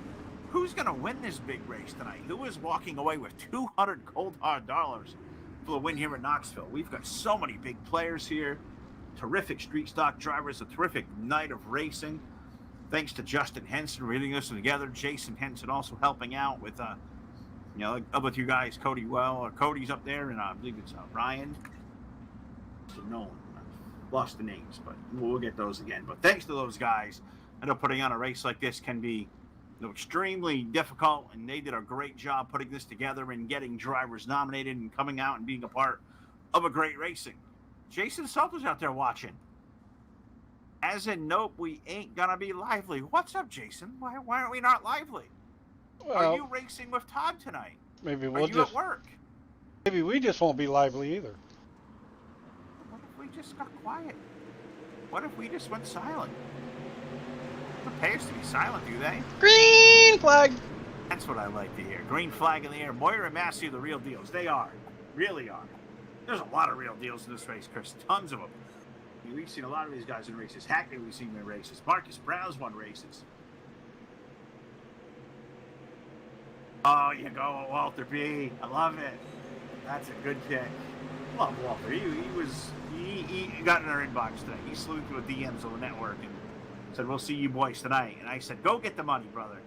Who's going to win this big race tonight? Who is walking away with $200 cold hard dollars for the win here in Knoxville? We've got so many big players here. Terrific street stock drivers, a terrific night of racing. Thanks to Justin Henson for getting this together. Jason Henson also helping out with, up with you guys, Cody Cody's up there, and I believe it's Ryan. No, I've lost the names, but we'll get those again. But thanks to those guys. I know putting on a race like this can be extremely difficult, and they did a great job putting this together and getting drivers nominated and coming out and being a part of a great racing. Jason Salter's out there watching. As in, nope, we ain't gonna be lively. What's up, Jason? Why aren't we not lively? Well, are you racing with Todd tonight? Maybe are we'll you just at work? Maybe we just won't be lively either. What if we just got quiet? What if we just went silent? It pays to be silent, do they? Green flag! That's what I like to hear. Green flag in the air. Moyer and Massey are the real deals. They are. Really are. There's a lot of real deals in this race, Chris. Tons of them. I mean, we've seen a lot of these guys in races. Hackney, we've seen in races. Marcus Brown's won races. Oh, you go, Walter B. I love it. That's a good pick. Love Walter. He got in our inbox today. He slewed through the DMs on the network and said, we'll see you boys tonight. And I said, go get the money, brother.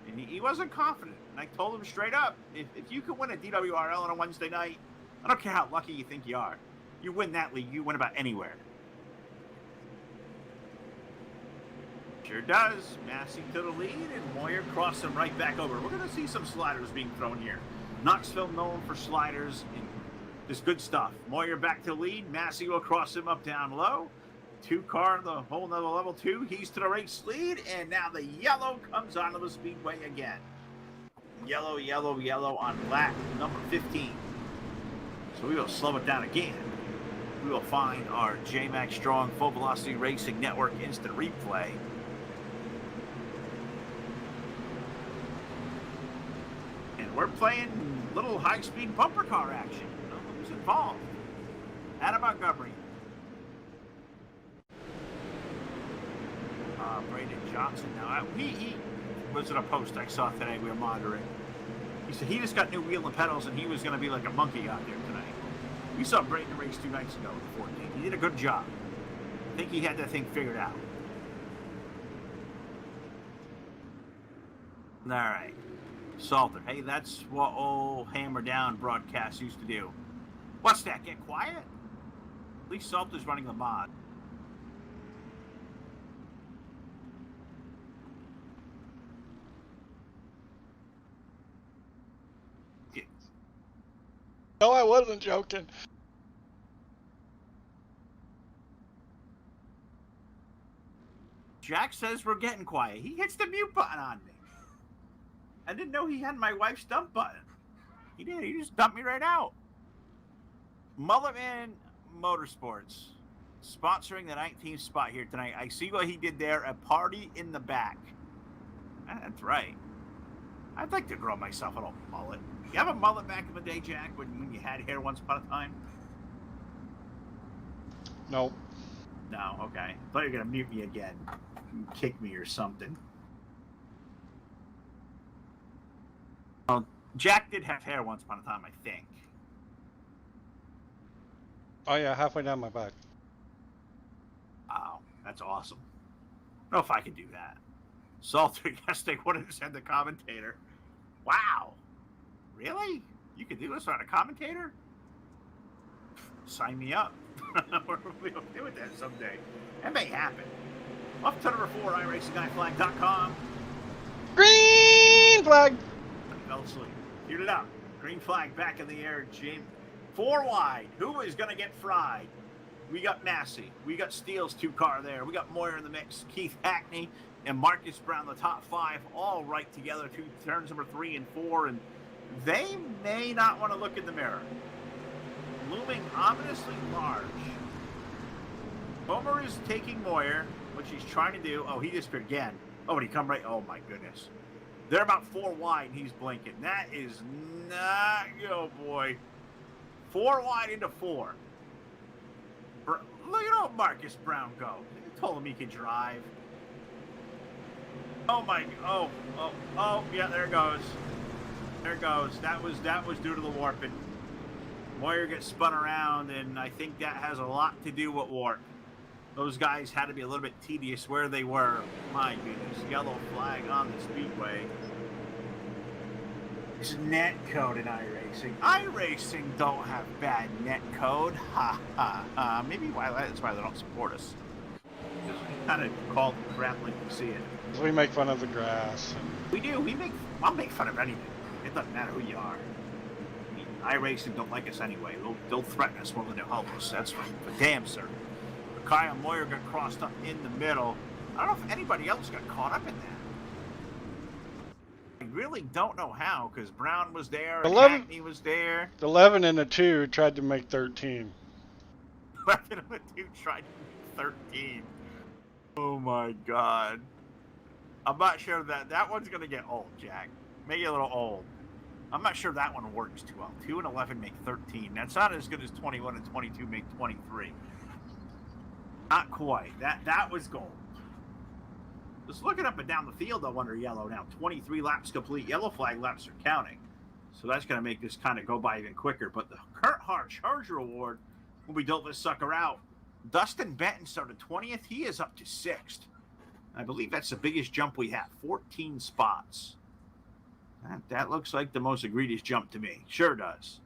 And he wasn't confident. And I told him straight up, if you can win a DWRL on a Wednesday night, I don't care how lucky you think you are. You win that league, you win about anywhere. Sure does. Massey to the lead, and Moyer crossed him right back over. We're going to see some sliders being thrown here. Knoxville known for sliders and this good stuff. Moyer back to the lead. Massey will cross him up down low. 2-car, the whole nother level 2. He's to the race lead, and now the yellow comes onto the speedway again. Yellow, yellow, yellow on lap number 15. So we will slow it down again. We will find our J-Max Strong Full Velocity Racing Network instant replay. And we're playing little high-speed bumper car action. You know, who's involved? Adam Montgomery. Braden Johnson. Now, he was in a post I saw today we were monitoring. He said he just got new wheel and pedals and he was going to be like a monkey out there tonight. We saw Braden race 2 nights ago with the 14. He did a good job. I think he had that thing figured out. All right. Salter. Hey, that's what old Hammer Down broadcast used to do. What's that? Get quiet? At least Salter's running the mod. No, I wasn't joking. Jack says we're getting quiet. He hits the mute button on me. I didn't know he had my wife's dump button. He did. He just dumped me right out. Mulletman Motorsports sponsoring the 19th spot here tonight. I see what he did there. A party in the back. That's right. I'd like to grow myself a little mullet. You have a mullet back in the day, Jack, when you had hair once upon a time? Nope. No, okay. I thought you were going to mute me again. Kick me or something. Well, Jack did have hair once upon a time, I think. Oh yeah, halfway down my back. Wow, that's awesome. I don't know if I could do that. Salter, yes, they wanted to send the commentator. Wow. Really? You could do this on a commentator? Sign me up. We'll do it that someday. That may happen. Off to number 4, IracingIflag.com. Green flag! I fell asleep. Queued it up. Green flag back in the air, Jim. 4 wide. Who is going to get fried? We got Massey. We got Steele's 2-car there. We got Moyer in the mix. Keith Hackney and Marcus Brown, the top 5, all right together. 2 turns number 3 and 4. And they may not want to look in the mirror. Looming ominously large. Homer is taking Moyer, which he's trying to do. Oh, he disappeared again. Oh, and he come right. Oh, my goodness. They're about 4 wide, and he's blinking. That is not, oh, boy. 4 wide into 4. Look at old Marcus Brown go. They told him he could drive. Oh, my. Oh, yeah, there it goes. There it goes. That was due to the warping. Moyer gets spun around, and I think that has a lot to do with warp. Those guys had to be a little bit tedious where they were. My goodness, yellow flag on the speedway. It's net code in iRacing. iRacing don't have bad net code. Ha ha ha. Maybe that's why they don't support us. Kind of called crap like you see it. So we make fun of the grass. We do. I'll make fun of anything. It doesn't matter who you are. iRacing don't like us anyway. They'll threaten us more than they'll help us. That's for damn certain. But Kyle Moyer got crossed up in the middle. I don't know if anybody else got caught up in that. I really don't know how, because Brown was there, and Hackney was there. 11 and a 2 tried to make 13. 11 and a 2 tried to make 13. Oh my God. I'm not sure that one's going to get old, Jack. Maybe a little old. I'm not sure that one works too well. 2 and 11 make 13. That's not as good as 21 and 22 make 23. Not quite. That was gold. Just looking up and down the field, though, under yellow now. 23 laps complete. Yellow flag laps are counting. So that's going to make this kind of go by even quicker. But the Kurt Hart Charger Award, when we dolt this sucker out, Dustin Benton started 20th. He is up to 6th. I believe that's the biggest jump we have. 14 spots. That looks like the most egregious jump to me. Sure does.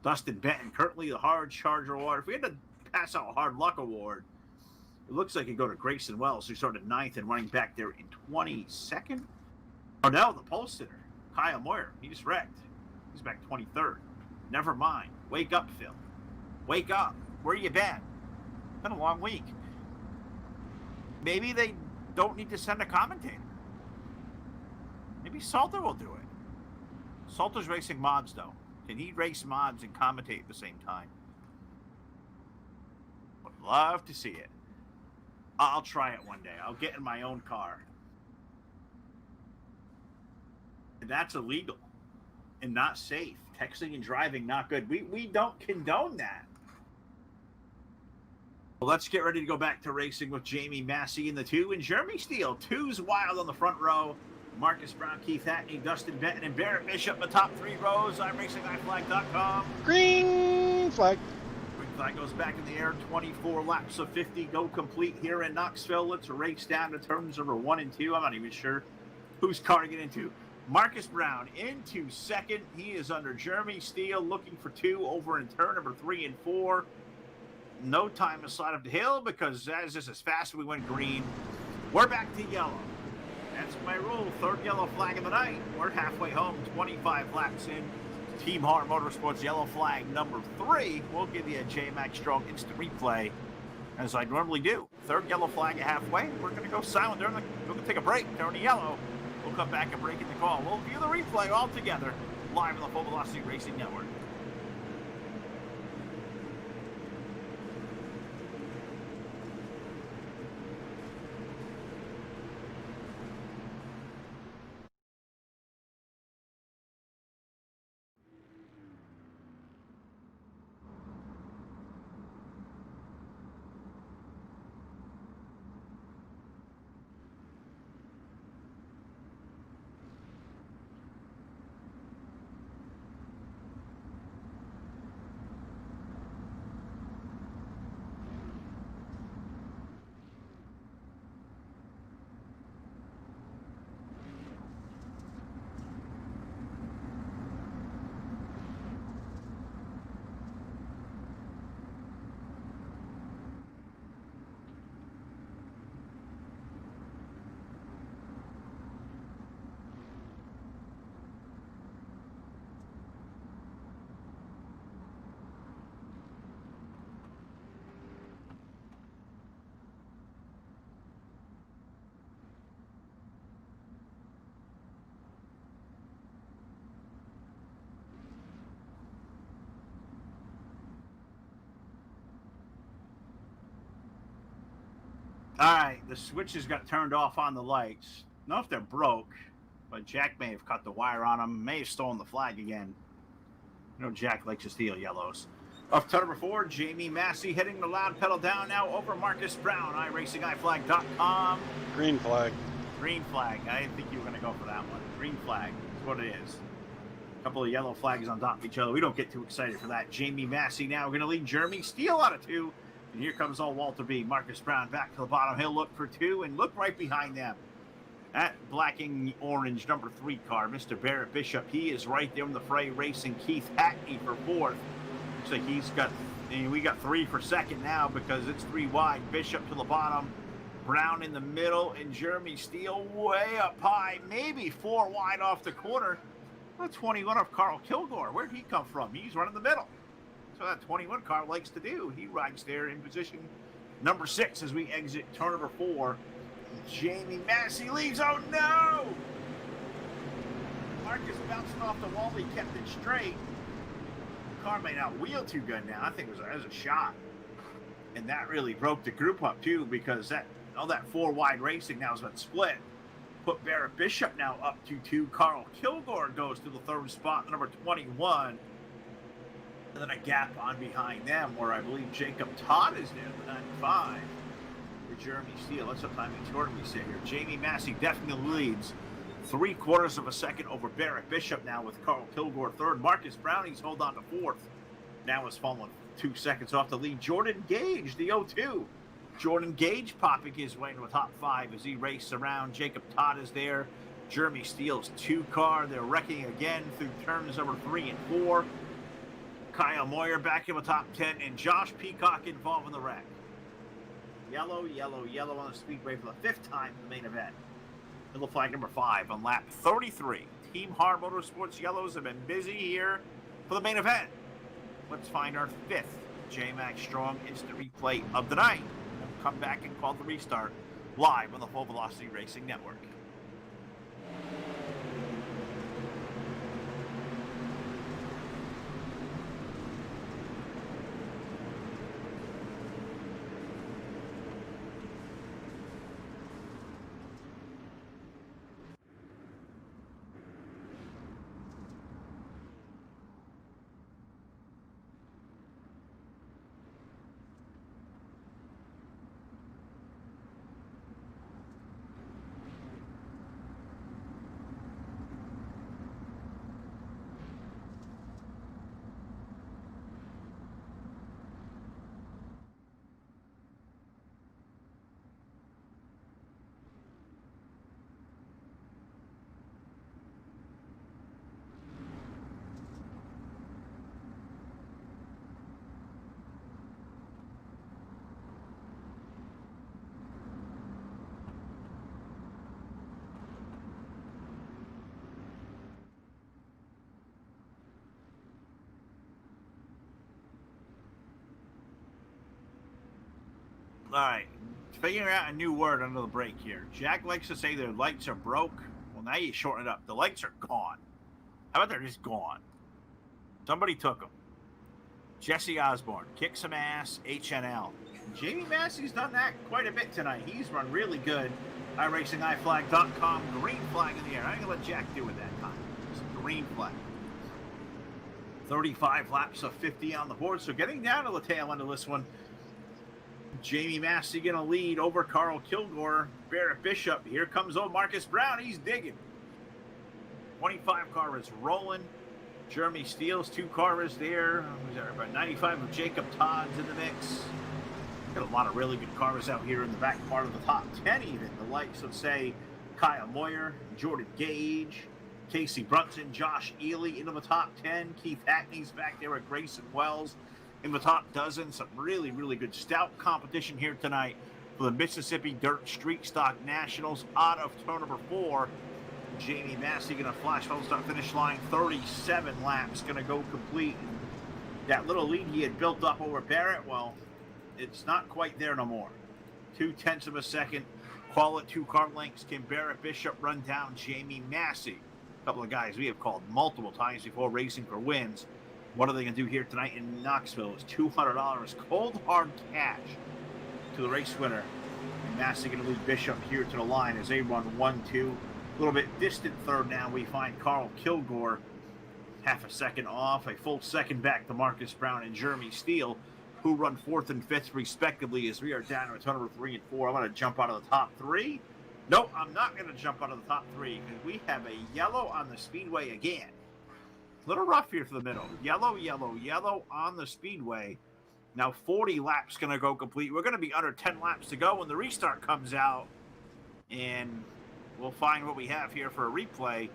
Dustin Benton, currently the Hard Charger Award. If we had to pass out a Hard Luck Award, it looks like it'd go to Grayson Wells, who started 9th and running back there in 22nd. Oh, no, the pole sitter, Kyle Moyer. He just wrecked. He's back 23rd. Never mind. Wake up, Phil. Wake up. Where you been? It's been a long week. Maybe they don't need to send a commentator. Maybe Salter will do it. Salter's racing mods, though. Can he race mods and commentate at the same time? Would love to see it. I'll try it one day. I'll get in my own car. And that's illegal and not safe. Texting and driving, not good. We don't condone that. Well, let's get ready to go back to racing with Jamie Massey in the 2 and Jeremy Steele. 2's wild on the front row. Marcus Brown, Keith Hackney, Dustin Benton, and Barrett Bishop in the top 3 rows. IracingIflag.com. Green flag. Green flag goes back in the air. 24 laps of 50 go complete here in Knoxville. Let's race down to turns number 1 and 2. I'm not even sure whose car to get into. Marcus Brown into 2nd. He is under Jeremy Steele, looking for 2 over in turn number 3 and 4. No time to slide up the hill because as this is fast, we went green. We're back to yellow. That's my rule. 3rd yellow flag of the night. We're halfway home. 25 laps in. Team Hart Motorsports yellow flag number 3. We'll give you a J-Max Strong instant replay as I normally do. 3rd yellow flag at halfway. We're going to go silent. We're going to take a break during the yellow. We'll come back and break in the call. We'll view the replay all together live on the Full Velocity Racing Network. All right, the switches got turned off on the lights. I don't know if they're broke, but Jack may have cut the wire on them, may have stolen the flag again. You know Jack likes to steal yellows. Off to number 4, Jamie Massey hitting the loud pedal down now over Marcus Brown, IracingIflag.com. Green flag. Green flag. I didn't think you were going to go for that one. Green flag is what it is. A couple of yellow flags on top of each other. We don't get too excited for that. Jamie Massey now going to lead Jeremy Steele out of 2. And here comes all Walter B. Marcus Brown back to the bottom. He'll look for 2 and look right behind them. At blacking orange number 3 car, Mr. Barrett Bishop. He is right there in the fray racing Keith Hackney for 4th. Looks like he's got, and we got 3 for 2nd now because it's 3 wide. Bishop to the bottom. Brown in the middle and Jeremy Steele way up high. Maybe 4 wide off the corner. Well, 21 of Carl Kilgore. Where'd he come from? He's running the middle. So that 21 car likes to do. He rides there in position number 6 as we exit turn number 4. Jamie Massey leaves. Oh no! Marcus bouncing off the wall. He kept it straight. Car may not wheel too good now. I think it was a shot. And that really broke the group up too because that all that 4 wide racing now has been split. Put Barrett Bishop now up to 2. Carl Kilgore goes to the 3rd spot, number 21. And then a gap on behind them where I believe Jacob Todd is there, the 95. For Jeremy Steele. That's what time each order we sit here. Jamie Massey definitely leads 3/4 of a second over Barrett Bishop now with Carl Kilgore 3rd. Marcus Browning's hold on to 4th. Now is falling 2 seconds off the lead. Jordan Gage, the 0-2. Jordan Gage popping his way into the top 5 as he races around. Jacob Todd is there. Jeremy Steele's 2 car. They're wrecking again through turns number 3 and 4. Kyle Moyer back in the top 10, and Josh Peacock involved in the wreck. Yellow, yellow, yellow on the speedway for the 5th time in the main event. Middle flag number 5 on lap 33. Team Hard Motorsports Yellows have been busy here for the main event. Let's find our 5th J-Max Strong instant replay of the night. We'll come back and call the restart live on the Full Velocity Racing Network. All right, figuring out a new word under the break here. Jack likes to say their lights are broke. Well, now you shorten it up. The lights are gone. How about they're just gone? Somebody took them. Jesse Osborne kicks some ass. HNL. Jamie Massey's done that quite a bit tonight. He's run really good. IracingIflag.com. Green flag in the air. I ain't gonna let Jack do it that time. It's a green flag. 35 laps of 50 on the board. So getting down to the tail end of this one. Jamie Massey gonna lead over Carl Kilgore. Barrett Bishop. Here comes old Marcus Brown. He's digging. 25 car is rolling. Jeremy Steele's 2 car is there. Who's there? About 95 of Jacob Todd's in the mix. Got a lot of really good cars out here in the back part of the top 10 even. The likes of, say, Kyle Moyer, Jordan Gage, Casey Brunson, Josh Ely into the top 10. Keith Hackney's back there at Grayson Wells in the top dozen. Some really, really good stout competition here tonight for the Mississippi Dirt Street Stock Nationals out of turn number 4. Jamie Massey going to flash home start finish line. 37 laps going to go complete. That little lead he had built up over Barrett, well, it's not quite there no more. 0.2 of a second. Call it 2 car lengths. Can Barrett Bishop run down Jamie Massey? A couple of guys we have called multiple times before racing for wins. What are they going to do here tonight in Knoxville? It's $200 cold hard cash to the race winner. And Massey going to lead Bishop here to the line as they run 1-2. A little bit distant third now. We find Carl Kilgore half a second off, a full second back to Marcus Brown and Jeremy Steele, who run 4th and 5th respectively as we are down to turn number 3 and 4. I'm going to jump out of the top 3. No, I'm not going to jump out of the top 3 because we have a yellow on the speedway again. A little rough here for the middle. Yellow, yellow, yellow on the speedway. Now 40 laps going to go complete. We're going to be under 10 laps to go when the restart comes out. And we'll find what we have here for a replay.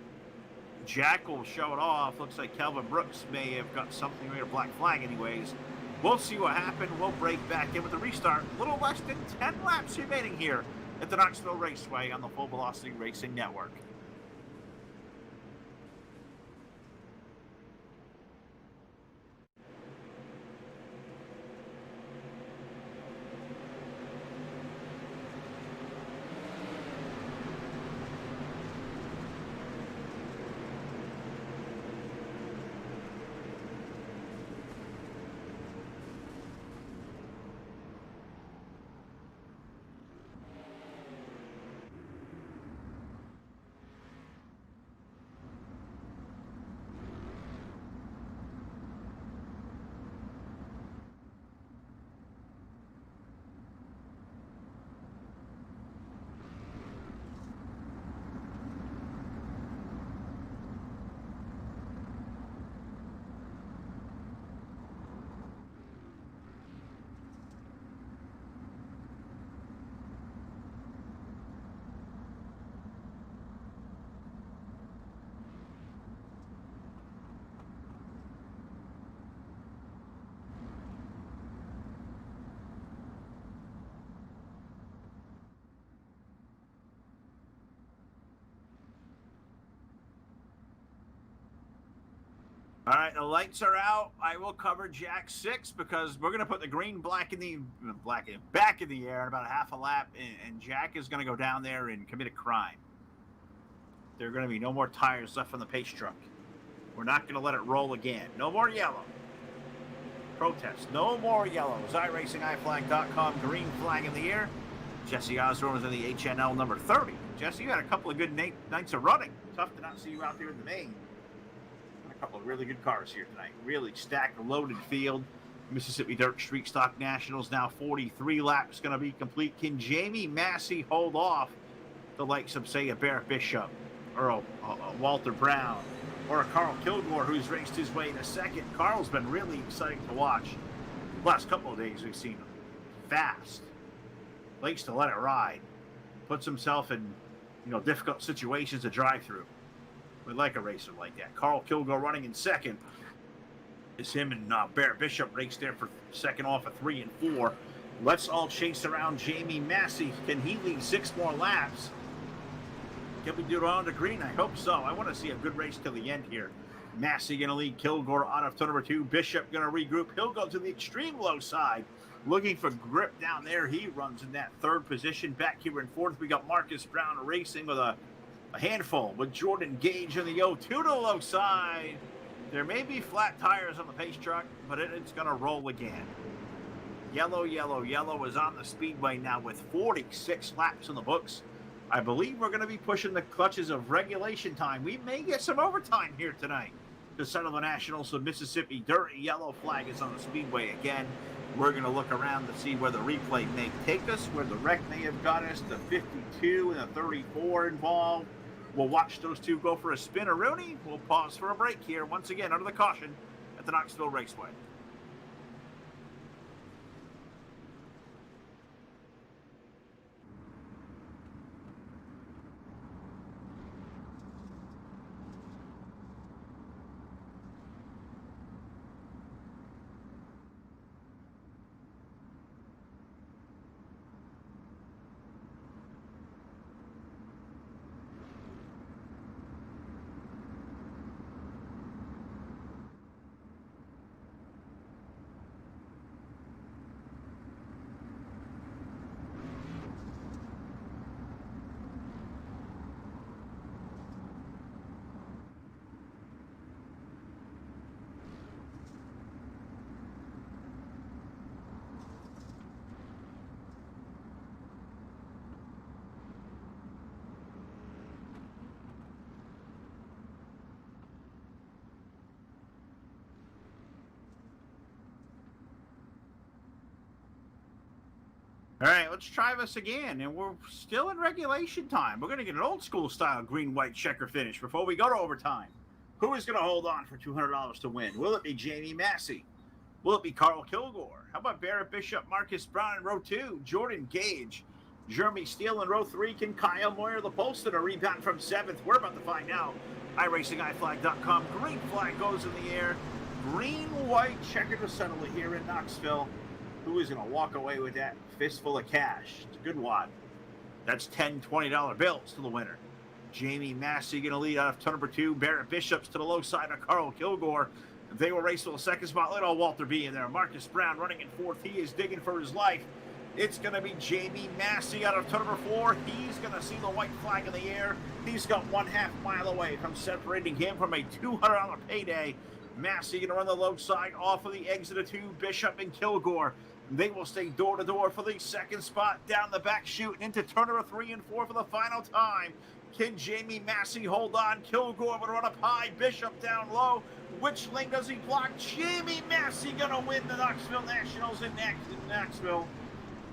Jack will show it off. Looks like Kelvin Brooks may have got something with a black flag anyways. We'll see what happened. We'll break back in with the restart. A little less than 10 laps remaining here at the Knoxville Raceway on the Full Velocity Racing Network. All right, the lights are out. I will cover Jack 6 because we're going to put the green back in the air in about a half a lap, and Jack is going to go down there and commit a crime. There are going to be no more tires left on the pace truck. We're not going to let it roll again. No more yellow. Protest. No more yellows. IracingIflag.com. Green flag in the air. Jesse Osborne was in the HNL number 30. Jesse, you had a couple of good nights of running. Tough to not see you out there in the main. A couple of really good cars here tonight. Really stacked, loaded field. Mississippi Dirt Street Stock Nationals now 43 laps going to be complete. Can Jamie Massey hold off the likes of, say, a Barrett Bishop or a Walter Brown or a Carl Kilgore who's raced his way in a second? Carl's been really exciting to watch. The last couple of days we've seen him fast. Likes to let it ride. Puts himself in, difficult situations to drive through. We like a racer like that. Carl Kilgore running in second. It's him and Barrett Bishop raced there for second off of 3 and 4. Let's all chase around Jamie Massey. Can he lead 6 more laps? Can we do it on the green? I hope so. I want to see a good race till the end here. Massey going to lead Kilgore out of turn number 2. Bishop going to regroup. He'll go to the extreme low side. Looking for grip down there. He runs in that 3rd position. Back here in 4th, we got Marcus Brown racing with a A handful with Jordan Gage in the 0-2 to the low side. There may be flat tires on the pace truck, but it's going to roll again. Yellow, yellow, yellow is on the speedway now with 46 laps in the books. I believe we're going to be pushing the clutches of regulation time. We may get some overtime here tonight to settle the Nationals of Mississippi. Dirty yellow flag is on the speedway again. We're going to look around to see where the replay may take us, where the wreck may have got us, the 52 and the 34 involved. We'll watch those two go for a spin-a-rooney. We'll pause for a break here, once again, under the caution at the Knoxville Raceway. All right, let's try this again, and we're still in regulation time. We're going to get an old-school style green-white checker finish before we go to overtime. Who is going to hold on for $200 to win? Will it be Jamie Massey? Will it be Carl Kilgore? How about Barrett Bishop, Marcus Brown in row 2, Jordan Gage, Jeremy Steele in row 3? Can Kyle Moyer, the Polston, a rebound from 7th? We're about to find out. IracingIflag.com. Green flag goes in the air. Green-white checker to settle it here in Knoxville. Who is going to walk away with that fistful of cash? It's a good wad. That's $10, $20 bills to the winner. Jamie Massey going to lead out of turn number 2. Barrett Bishops to the low side of Carl Kilgore. They will race to the second spot. Little Walter B in there. Marcus Brown running in 4th. He is digging for his life. It's going to be Jamie Massey out of turn number 4. He's going to see the white flag in the air. He's got 1/2 mile away from separating him from a $200 payday. Massey going to run the low side off of the exit of 2. Bishop and Kilgore. They will stay door to door for the second spot down the back chute into turn number 3 and 4 for the final time. Can Jamie Massey hold on? Kilgore would run up high. Bishop down low. Which lane does he block? Jamie Massey going to win the Knoxville Nationals in Knoxville.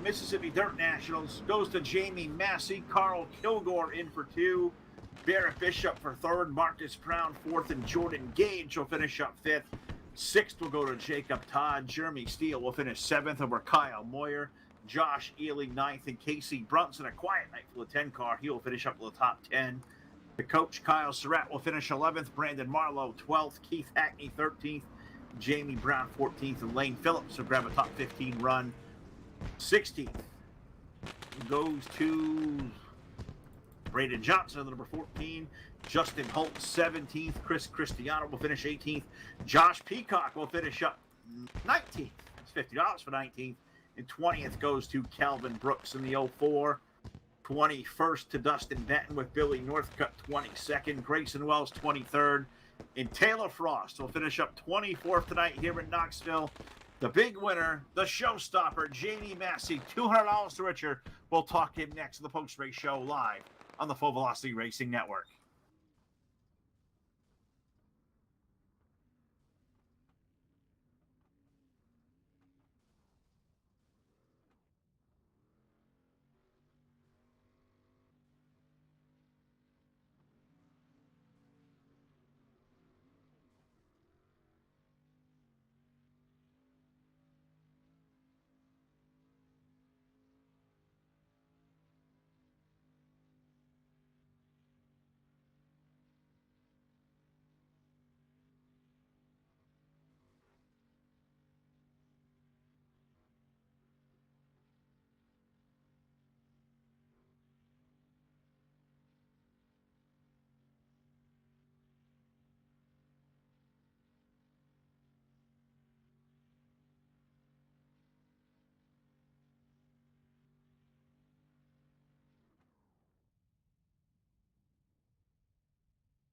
Mississippi Dirt Nationals goes to Jamie Massey. Carl Kilgore in for 2. Barrett Bishop for 3rd. Marcus Brown 4th. And Jordan Gage will finish up 5th. 6th will go to Jacob Todd. Jeremy Steele will finish 7th over Kyle Moyer. Josh Ely 9th. And Casey Brunson, a quiet night for the 10 car. He will finish up to the top 10. The coach, Kyle Surratt, will finish 11th. Brandon Marlowe 12th. Keith Hackney 13th. Jamie Brown 14th. And Lane Phillips will grab a top 15 run. 16th goes to Braden Johnson, number 14. Justin Holt, 17th. Chris Cristiano will finish 18th. Josh Peacock will finish up 19th. It's $50 for 19th. And 20th goes to Calvin Brooks in the 04. 21st to Dustin Benton with Billy Northcutt, 22nd. Grayson Wells, 23rd. And Taylor Frost will finish up 24th tonight here in Knoxville. The big winner, the showstopper, Jamie Massey, $200 to Richard. We'll talk to him next in the post-race show live on the Full Velocity Racing Network.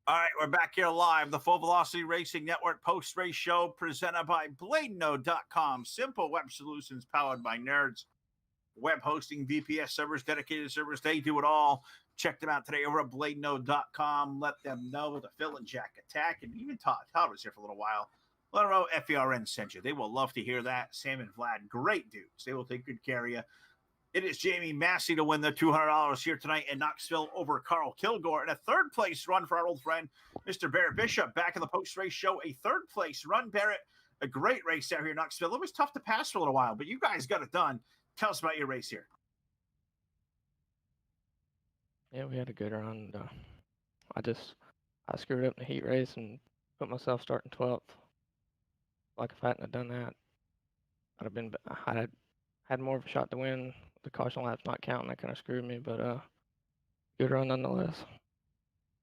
All right, we're back here live. The Full Velocity Racing Network post-race show presented by BladeNode.com. Simple web solutions powered by nerds. Web hosting, VPS servers, dedicated servers, they do it all. Check them out today over at BladeNode.com. Let them know the Phil and Jack attack. And even Todd was here for a little while. Let them know FERN sent you. They will love to hear that. Sam and Vlad, great dudes. They will take good care of you. It is Jamie Massey to win the $200 here tonight in Knoxville over Carl Kilgore. And a third-place run for our old friend, Mr. Barrett Bishop, back in the post-race show. A third-place run, Barrett. A great race out here in Knoxville. It was tough to pass for a little while, but you guys got it done. Tell us about your race here. Yeah, we had a good run. I screwed up in the heat race and put myself starting 12th. Like if I hadn't have done that, I'd had more of a shot to win. The caution laps not counting, that kind of screwed me, but good run nonetheless.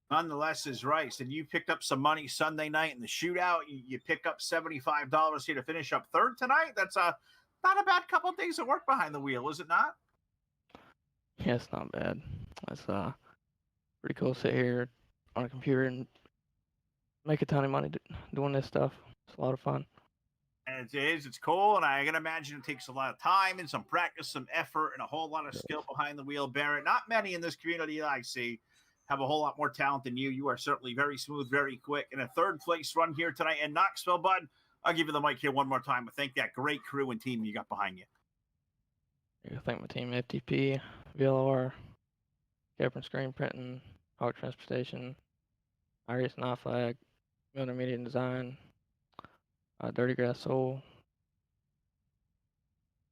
Nonetheless is right. So you picked up some money Sunday night in the shootout. You pick up $75 here to finish up third tonight. That's not a bad couple of days of work behind the wheel, is it not? Yeah, it's not bad. It's pretty cool to sit here on a computer and make a ton of money doing this stuff. It's a lot of fun. And it is. It's cool. And I can imagine it takes a lot of time and some practice, some effort, and a whole lot of skill behind the wheel, Barrett. Not many in this community that I see have a whole lot more talent than you. You are certainly very smooth, very quick. And a third-place run here tonight in Knoxville, bud. I'll give you the mic here one more time. I thank that great crew and team you got behind you. I thank my team, FTP, VLR, Capron Screen Printing, Hog Transportation, IracingIflag, Milner Media and Design, Dirty Grass Soul,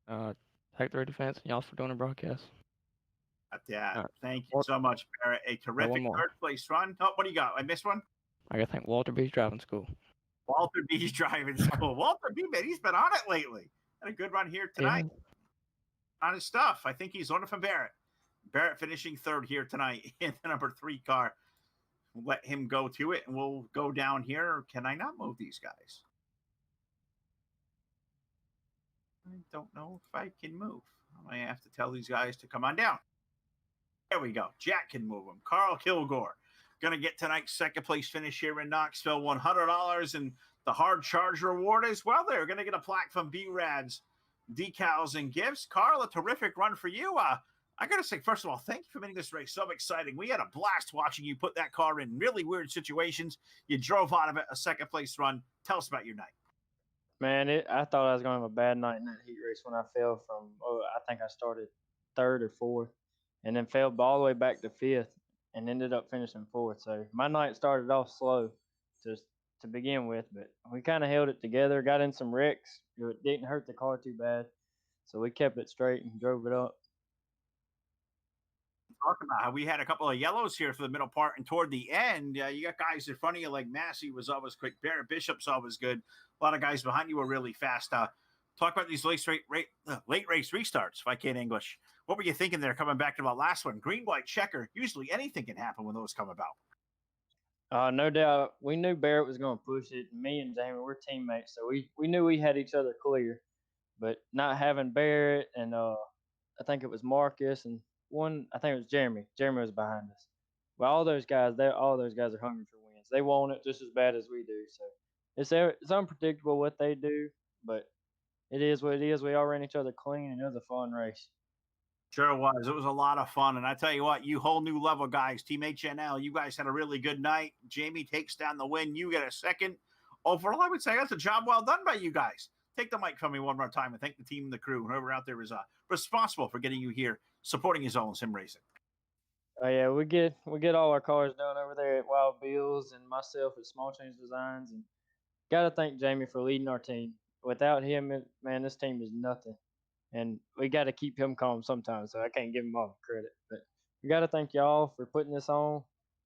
Tech 3 Defense, and y'all for doing the broadcast. Yeah, thank you so much, Barrett. A terrific third-place run. Oh, what do you got? I missed one? I got to thank Walter B's Driving School. Walter B's Driving School. Walter B, man, he's been on it lately. Had a good run here tonight. Yeah. On his stuff. I think he's learning from Barrett. Barrett finishing third here tonight in the number 3 car. We'll let him go to it, and we'll go down here. Can I not move these guys? I don't know if I can move. I might have to tell these guys to come on down. There we go. Jack can move them. Carl Kilgore going to get tonight's second place finish here in Knoxville. $100 and the hard charge reward as well. They're going to get a plaque from B-Rad's decals and gifts. Carl, a terrific run for you. I got to say, first of all, thank you for making this race so exciting. We had a blast watching you put that car in really weird situations. You drove out of it, a second place run. Tell us about your night. Man, I thought I was going to have a bad night in that heat race when I fell from, I think I started 3rd or 4th, and then fell all the way back to 5th and ended up finishing 4th. So my night started off slow to begin with, but we kind of held it together, got in some wrecks. It didn't hurt the car too bad, so we kept it straight and drove it up. Talking about how we had a couple of yellows here for the middle part, and toward the end, you got guys in front of you like Massey was always quick. Barrett Bishop's always good. A lot of guys behind you were really fast. Talk about these late race restarts, if I can't English. What were you thinking there coming back to the last one? Green, white, checker. Usually anything can happen when those come about. No doubt. We knew Barrett was going to push it. Me and Jamie, we're teammates, so we knew we had each other clear. But not having Barrett and I think it was Marcus and I think it was Jeremy. Jeremy was behind us. But all those guys are hungry for wins. They want it just as bad as we do. So it's unpredictable what they do, but it is what it is. We all ran each other clean, and it was a fun race. Sure was. It was a lot of fun. And I tell you what, you whole new level guys, Team HNL, you guys had a really good night. Jamie takes down the win. You get a second. Overall, I would say that's a job well done by you guys. Take the mic from me one more time and thank the team and the crew, whoever out there is responsible for getting you here, supporting his own sim racing. Oh yeah, we get all our cars done over there at Wild Bills and myself at Small Change Designs, and got to thank Jamie for leading our team. Without him, man, this team is nothing, and we got to keep him calm sometimes. So I can't give him all the credit, but we got to thank y'all for putting this on,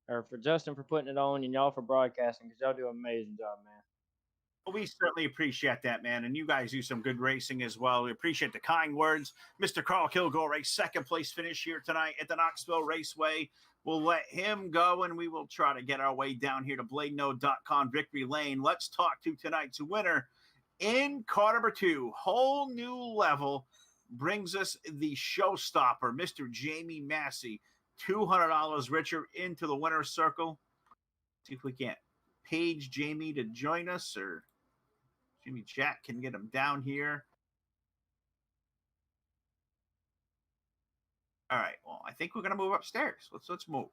or for Justin for putting it on, and y'all for broadcasting, because y'all do an amazing job, man. We certainly appreciate that, man. And you guys do some good racing as well. We appreciate the kind words. Mr. Carl Kilgore, a second place finish here tonight at the Knoxville Raceway. We'll let him go, and we will try to get our way down here to BladeNode.com Victory Lane. Let's talk to tonight's winner in car number 2. Whole new level brings us the showstopper, Mr. Jamie Massey. $200 richer into the winner's circle. See if we can't page Jamie to join us, or Jimmy Jack can get him down here. All right. Well, I think we're gonna move upstairs. Let's move.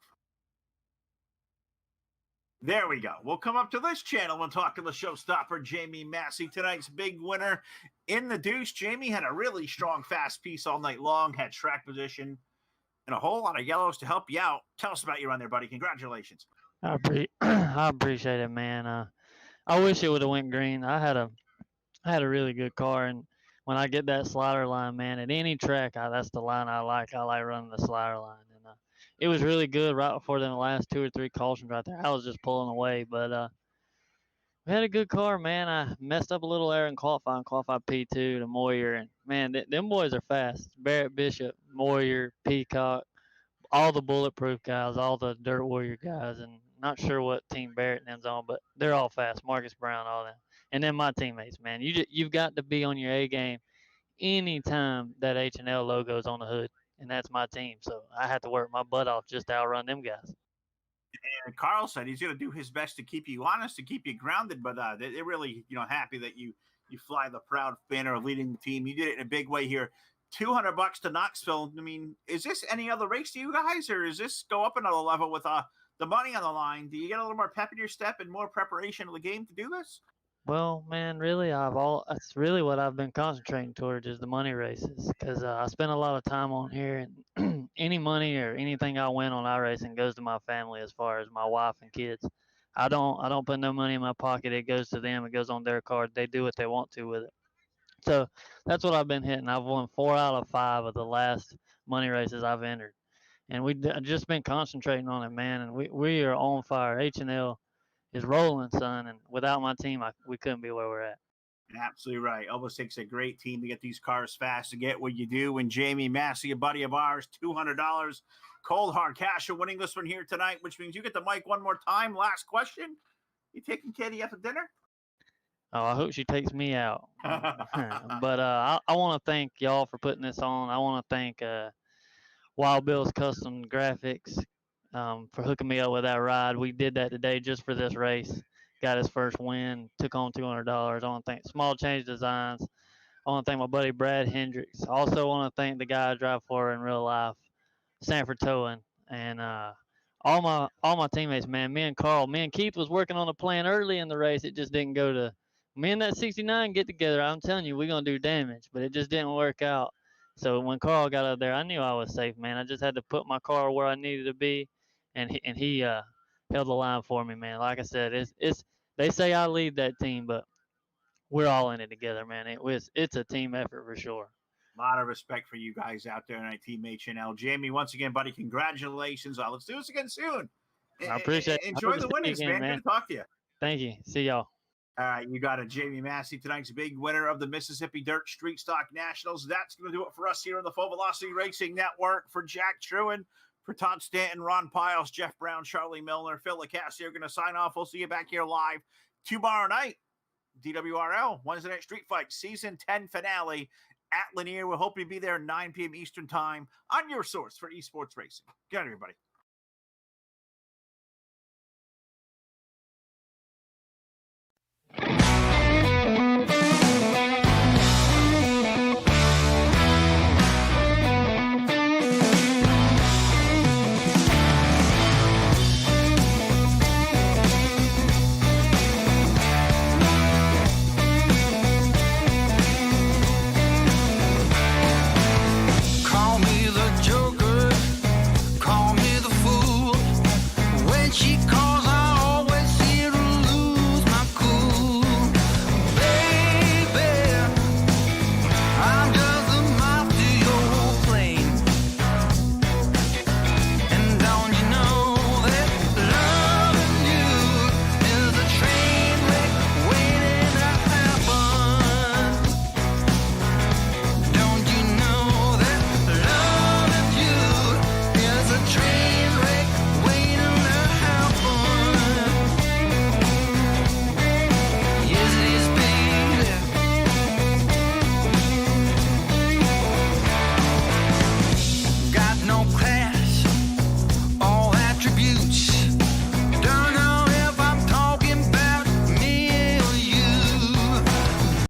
There we go. We'll come up to this channel and talk to the showstopper, Jamie Massey, tonight's big winner in the deuce. Jamie had a really strong, fast piece all night long, had track position, and a whole lot of yellows to help you out. Tell us about your run there, buddy. Congratulations. I appreciate it, man. I wish it would have went green. I had a really good car, and when I get that slider line, man, at any track, that's the line I like. I like running the slider line, and it was really good right before the last 2 or 3 cautions right there. I was just pulling away, but we had a good car, man. I messed up a little there in qualifying P2 to Moyer, and man, them boys are fast. Barrett, Bishop, Moyer, Peacock, all the bulletproof guys, all the dirt warrior guys, and not sure what team Barrett and them's on, but they're all fast. Marcus Brown, all them, and then my teammates, man. You've got to be on your A game anytime that H&L logo's on the hood, and that's my team. So I have to work my butt off just to outrun them guys. And Carl said he's going to do his best to keep you honest, to keep you grounded, but they're really, happy that you fly the proud banner of leading the team. You did it in a big way here. $200 to Knoxville. I mean, is this any other race to you guys, or is this go up another level with the money on the line? Do you get a little more pep in your step and more preparation of the game to do this? Well, man, really, that's really what I've been concentrating towards is the money races, because I spend a lot of time on here, and any money or anything I win on iRacing goes to my family, as far as my wife and kids. I don't put no money in my pocket. It goes to them. It goes on their card. They do what they want to with it. So that's what I've been hitting. I've won 4 out of 5 of the last money races I've entered, and I've just been concentrating on it, man. And we are on fire. H&L is rolling, son, and without my team, we couldn't be where we're at. Absolutely right. Almost takes a great team to get these cars fast, to get what you do. And Jamie Massey, a buddy of ours, $200 cold hard cash for winning this one here tonight, which means you get the mic one more time. Last question. You taking Katie out to dinner? Oh, I hope she takes me out. But I want to thank y'all for putting this on. I want to thank Wild Bill's Custom Graphics for hooking me up with that ride. We did that today just for this race. Got his first win, took on $200. I want to thank Small Change Designs. I want to thank my buddy Brad Hendricks. I also want to thank the guy I drive for in real life, Sanford Towing, and all my teammates, man. Me and Keith was working on a plan early in the race. It just didn't go to me and that 69 get together. I'm telling you, we're going to do damage, but it just didn't work out. So when Carl got up there, I knew I was safe, man. I just had to put my car where I needed to be, and he held the line for me, man. Like I said, it's they say I lead that team, but we're all in it together, man. It's a team effort for sure. A lot of respect for you guys out there tonight, Team H&L. Jamie, once again, buddy, congratulations. Let's do this again soon. I appreciate it. Enjoy the winnings, man. Good to talk to you. Thank you. See y'all. All right, you got a Jamie Massey, tonight's big winner of the Mississippi Dirt Street Stock Nationals. That's going to do it for us here on the Full Velocity Racing Network. For Jack Truin, for Todd Stanton, Ron Piles, Jeff Brown, Charlie Milner, Phil Licassi are going to sign off. We'll see you back here live tomorrow night. DWRL, Wednesday Night Street Fight, Season 10 finale at Lanier. We'll hope you be there 9 p.m. Eastern Time on your source for esports racing. Good night, everybody.